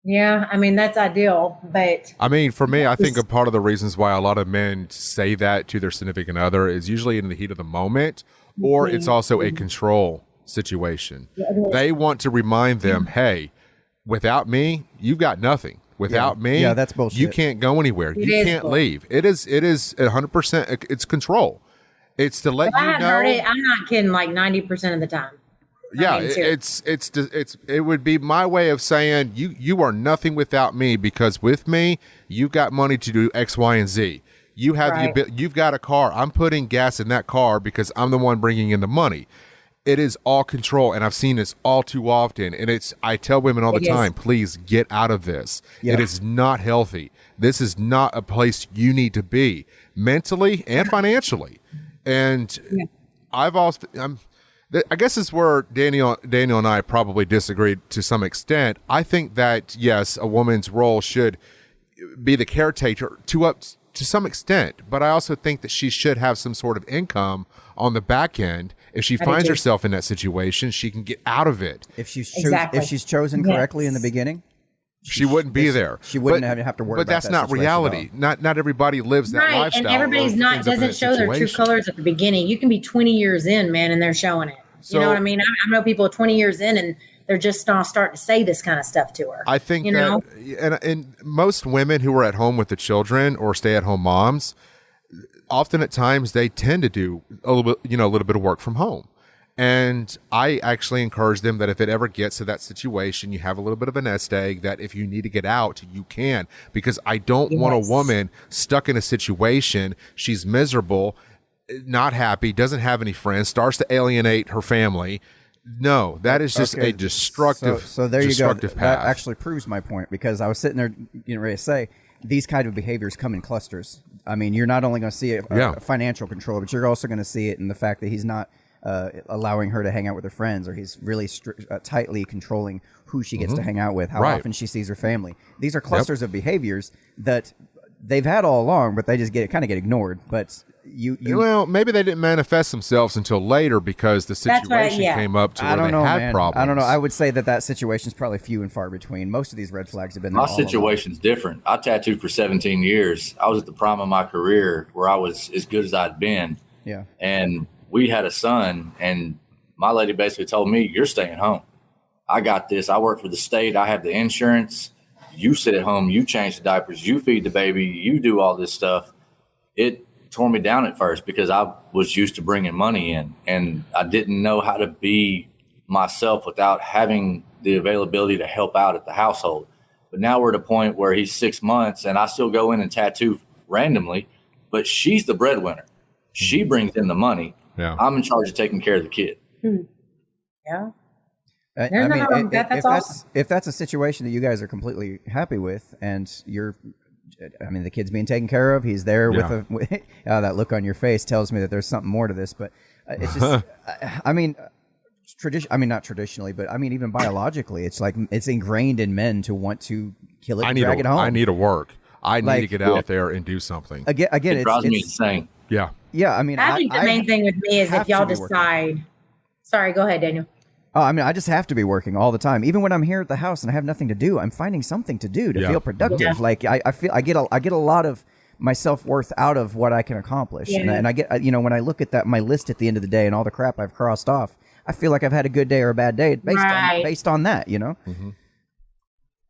Yeah, I mean, that's ideal, but I mean, for me, I think a part of the reasons why a lot of men say that to their significant other is usually in the heat of the moment, or it's also a control situation. They want to remind them, hey, without me, you've got nothing. Without me, that's bullshit. You can't go anywhere. You can't leave. It is 100%. It's control. It's to let you know. Heard it. I'm not kidding. Like 90% of the time. Yeah, it would be my way of saying you are nothing without me, because with me you've got money to do X, Y, and Z. You have you've got a car. I'm putting gas in that car because I'm the one bringing in the money. It is all control, and I've seen this all too often. And I tell women all the time, please get out of this. Yeah. It is not healthy. This is not a place you need to be mentally and financially. And I guess it's where Daniel and I probably disagreed to some extent. I think that, yes, a woman's role should be the caretaker to some extent, but I also think that she should have some sort of income on the back end. If she finds herself in that situation, she can get out of it. If she's chosen correctly in the beginning, she wouldn't be there. She wouldn't have to worry about that. But that's not reality. Not everybody lives that lifestyle. And everybody's doesn't show their true colors at the beginning. You can be 20 years in, man, and they're showing it. You know what I mean? I know people 20 years in, and they're just not starting to say this kind of stuff to her. I think and most women who are at home with the children or stay-at-home moms, often at times they tend to do a little bit of work from home. And I actually encourage them that if it ever gets to that situation, you have a little bit of a nest egg, that if you need to get out, you can. Because I don't want a woman stuck in a situation, she's miserable, not happy, doesn't have any friends, starts to alienate her family. No, that is just a destructive So there you go. Path. That actually proves my point, because I was sitting there ready to say these kind of behaviors come in clusters. I mean, you're not only going to see a financial control, but you're also going to see it in the fact that he's not allowing her to hang out with her friends, or he's really tightly controlling who she gets to hang out with, how often she sees her family. These are clusters of behaviors that they've had all along, but they just kind of get ignored. But well, maybe they didn't manifest themselves until later because the situation came up to where they had problems. I don't know. I would say that situation is probably few and far between. Most of these red flags have been there. My situation's different. I tattooed for 17 years. I was at the prime of my career where I was as good as I'd been. Yeah. And we had a son, and my lady basically told me, "You're staying home. I got this. I work for the state. I have the insurance. You sit at home. You change the diapers. You feed the baby. You do all this stuff." It tore me down at first because I was used to bringing money in, and I didn't know how to be myself without having the availability to help out at the household. But now we're at a point where he's 6 months, and I still go in and tattoo randomly, but she's the breadwinner. She brings in the money. Yeah. I'm in charge of taking care of the kid. Yeah. I mean, if that's a situation that you guys are completely happy with, and the kid's being taken care of, he's there with that look on your face tells me that there's something more to this. But it's just, not traditionally, but I mean, even biologically, it's like it's ingrained in men to want to kill it and drag it home. I need to work. I need to get out there and do something. Again, it drives me insane. Yeah. Yeah, I mean, I think the main thing with me is if y'all decide. Sorry, go ahead, Daniel. Oh, I mean, I just have to be working all the time. Even when I'm here at the house and I have nothing to do, I'm finding something to do to feel productive. Yeah. Like I feel I get a lot of my self-worth out of what I can accomplish. Yeah. And I get, when I look at my list at the end of the day and all the crap I've crossed off, I feel like I've had a good day or a bad day based on that, Mm-hmm.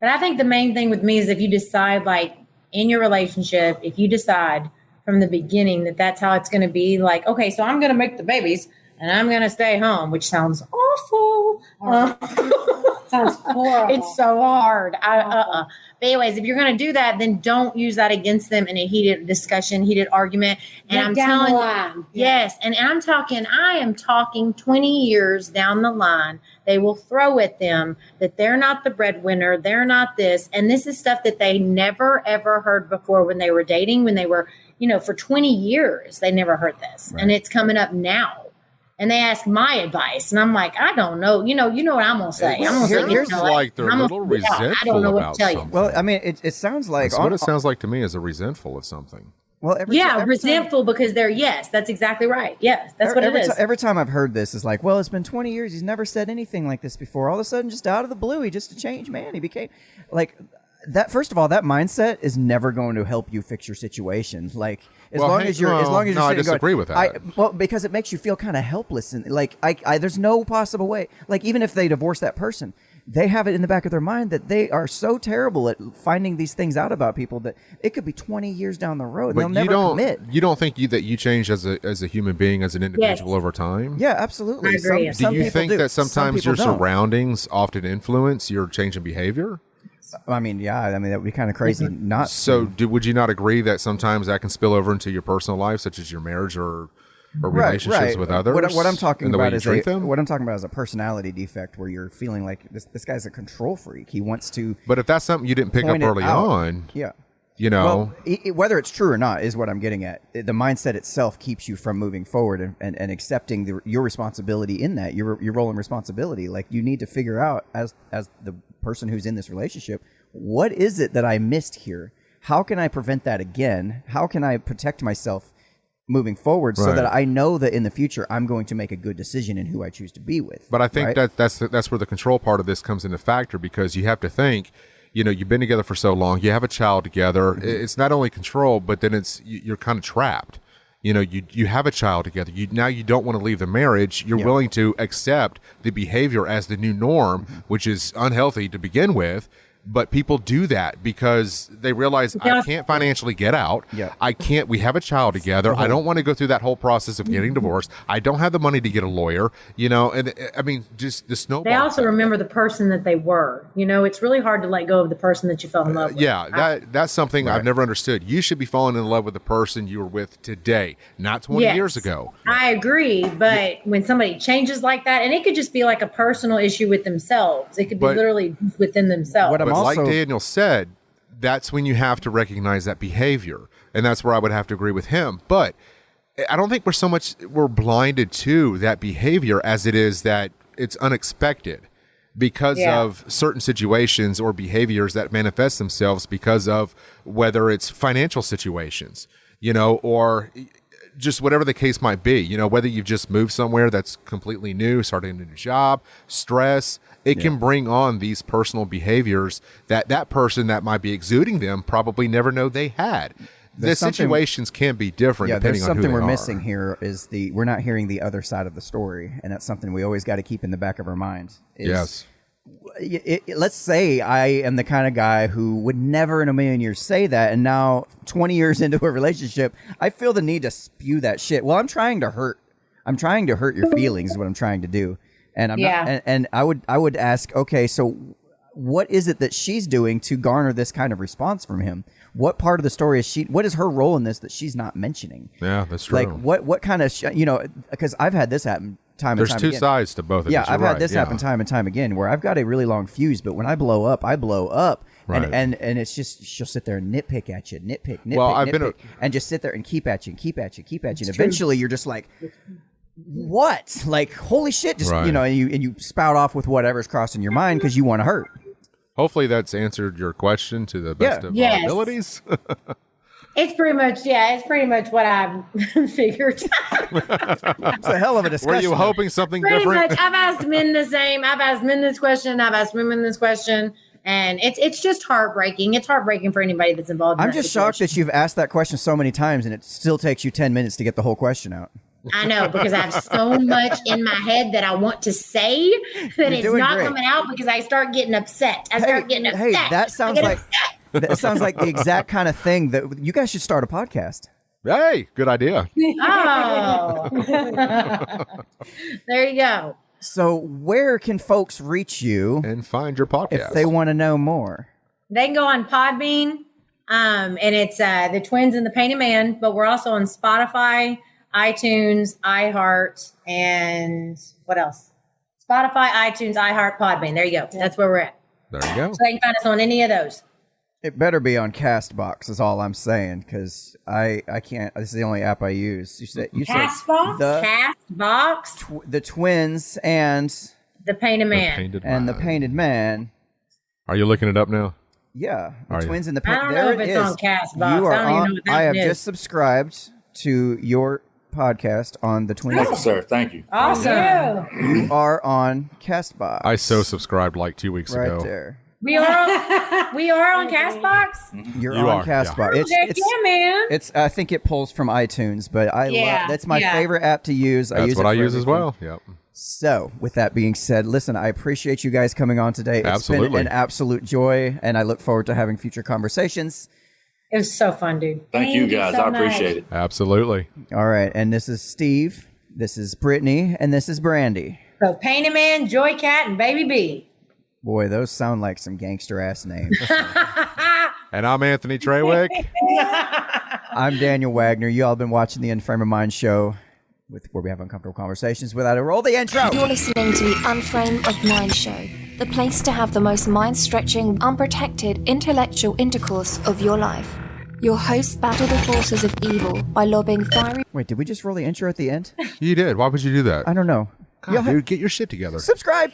But I think the main thing with me is if you decide, like, in your relationship, if you decide from the beginning that that's how it's going to be, like, okay, so I'm going to make the babies and I'm going to stay home, which sounds awful. Sounds horrible. It's so hard. But anyways, if you're going to do that, then don't use that against them in a heated discussion, heated argument. And I'm telling you, yes. And I am talking 20 years down the line, they will throw at them that they're not the breadwinner. They're not this. And this is stuff that they never, ever heard before when they were dating, when they were, for 20 years, they never heard this. Right. And it's coming up now. and they ask my advice, and I'm like, I don't know. You know what I'm gonna say. I'm gonna say, Here's like they're a little resentful I don't know what about to tell you. something. Well, I mean, it sounds like That's what it sounds like to me, is a resentful of something. Well, every resentful because they're that's exactly right. Yes, that's what it is. Every time I've heard this is like, well, it's been 20 years. He's never said anything like this before. All of a sudden, just out of the blue, he just a changed man. He became like that. First of all, that mindset is never going to help you fix your situation. Like as long as you're I disagree with that. Well, because it makes you feel kind of helpless and like there's no possible way. Like even if they divorce that person, they have it in the back of their mind that they are so terrible at finding these things out about people that it could be 20 years down the road. And they'll never commit. You don't think that you change as a human being, as an individual over time? Yeah, absolutely. I agree. Some do you think that sometimes your don't. surroundings often influence your change in behavior? I mean, yeah. I mean, that would be kind of crazy not So would you not agree that sometimes that can spill over into your personal life, such as your marriage or relationships with others? What I'm talking about is what I'm talking about is a personality defect where you're feeling like this guy's a control freak. He wants to. But if that's something you didn't pick up early on, yeah, you know, whether it's true or not is what I'm getting at. The mindset itself keeps you from moving forward and accepting your responsibility in that your role and responsibility. Like you need to figure out as the person who's in this relationship, what is it that I missed here? How can I prevent that again? How can I protect myself moving forward so that I know that in the future I'm going to make a good decision in who I choose to be with? But I think that's where the control part of this comes into factor, because you have to think, you've been together for so long, you have a child together. Mm-hmm. It's not only control, but then you're kind of trapped. You have a child together. Now you don't want to leave the marriage. You're willing to accept the behavior as the new norm, which is unhealthy to begin with. But people do that because they realize I can't financially get out. Yeah. I can't. We have a child together. I don't want to go through that whole process of getting divorced. I don't have the money to get a lawyer. And I mean, just the snowball. They also remember the person that they were. It's really hard to let go of the person that you fell in love with. Yeah, that's something I've never understood. You should be falling in love with the person you were with today, not 20 years ago. I agree, but when somebody changes like that, and it could just be like a personal issue with themselves. It could be literally within themselves. But like Daniel said, that's when you have to recognize that behavior. And that's where I would have to agree with him. But I don't think we're blinded to that behavior as it is that it's unexpected because of certain situations or behaviors that manifest themselves because of whether it's financial situations, or just whatever the case might be, whether you've just moved somewhere that's completely new, starting a new job, stress, it can bring on these personal behaviors that person that might be exuding them probably never know they had. The situations can be different depending on who they are. Something we're missing here is we're not hearing the other side of the story, and that's something we always got to keep in the back of our minds. Yes. Let's say I am the kind of guy who would never in a million years say that, and now 20 years into a relationship, I feel the need to spew that shit. Well, I'm trying to hurt your feelings is what I'm trying to do. And I'm not, and I would ask, okay, so what is it that she's doing to garner this kind of response from him? What part of the story what is her role in this that she's not mentioning? Yeah, that's true. Like what kind of, because I've had this happen time and time again. There's two sides to both of Yeah, I've had this happen time and time again where I've got a really long fuse, but when I blow up, I blow up. Right. And it's just, she'll sit there and nitpick at you, nitpick, and just sit there and keep at you and keep at you. And eventually you're just like, what? Like, holy shit. Just, and you spout off with whatever's crossing your mind because you want to hurt. Hopefully that's answered your question to the best of our abilities. It's pretty much what I've figured. It's a hell of a discussion. Were you hoping something different? Much. I've asked men the same. I've asked men this question. I've asked women this question. And it's just heartbreaking. It's heartbreaking for anybody that's involved in I'm just shocked that you've asked that question so many times and it still takes you 10 minutes to get the whole question out. I know, because I have so much in my head that I want to say that it's not coming out because I start getting upset. Hey, that sounds like the exact kind of thing that you guys should start a podcast. Hey, good idea. Oh. There you go. So where can folks reach you and find your podcast if they want to know more? They can go on Podbean, and it's the Twins and the Painted Man, but we're also on Spotify, iTunes, iHeart, and what else? Spotify, iTunes, iHeart, Podbean. There you go. That's where we're at. There you go. So they can find us on any of those. It better be on Castbox is all I'm saying, because I can't. This is the only app I use. You said Castbox, the twins and the Painted Man, the Painted Man. Are you looking it up now? Yeah, Are you? twins and the I don't know if it's on Castbox. You are I don't even know what that I have is. just subscribed to your podcast on the twins. Thank you, sir. Thank you. Awesome. You are on Castbox. I so subscribed like 2 weeks right ago. there. We are on Castbox. You're You on are, Castbox. yeah. Man. It's. I think it pulls from iTunes, but I love. That's my favorite app to use. That's what I use as well. Yep. So, with that being said, listen, I appreciate you guys coming on today. It's been an absolute joy, and I look forward to having future conversations. It was so fun, dude. Thank you guys. so I appreciate it. Absolutely. All right, and this is Steve, this is Brittany, and this is Brandy. So, Painted Man, Joy Cat, and Baby B. Boy, those sound like some gangster-ass names. And I'm Anthony Trawick. I'm Daniel Wagner. You all have been watching the Unframe of Mind show, where we have uncomfortable conversations without a roll the intro. You're listening to the Unframe of Mind show, the place to have the most mind-stretching, unprotected, intellectual intercourse of your life. Your hosts battle the forces of evil by lobbing fiery... Wait, did we just roll the intro at the end? You did. Why would you do that? I don't know. God, dude, get your shit together. Subscribe.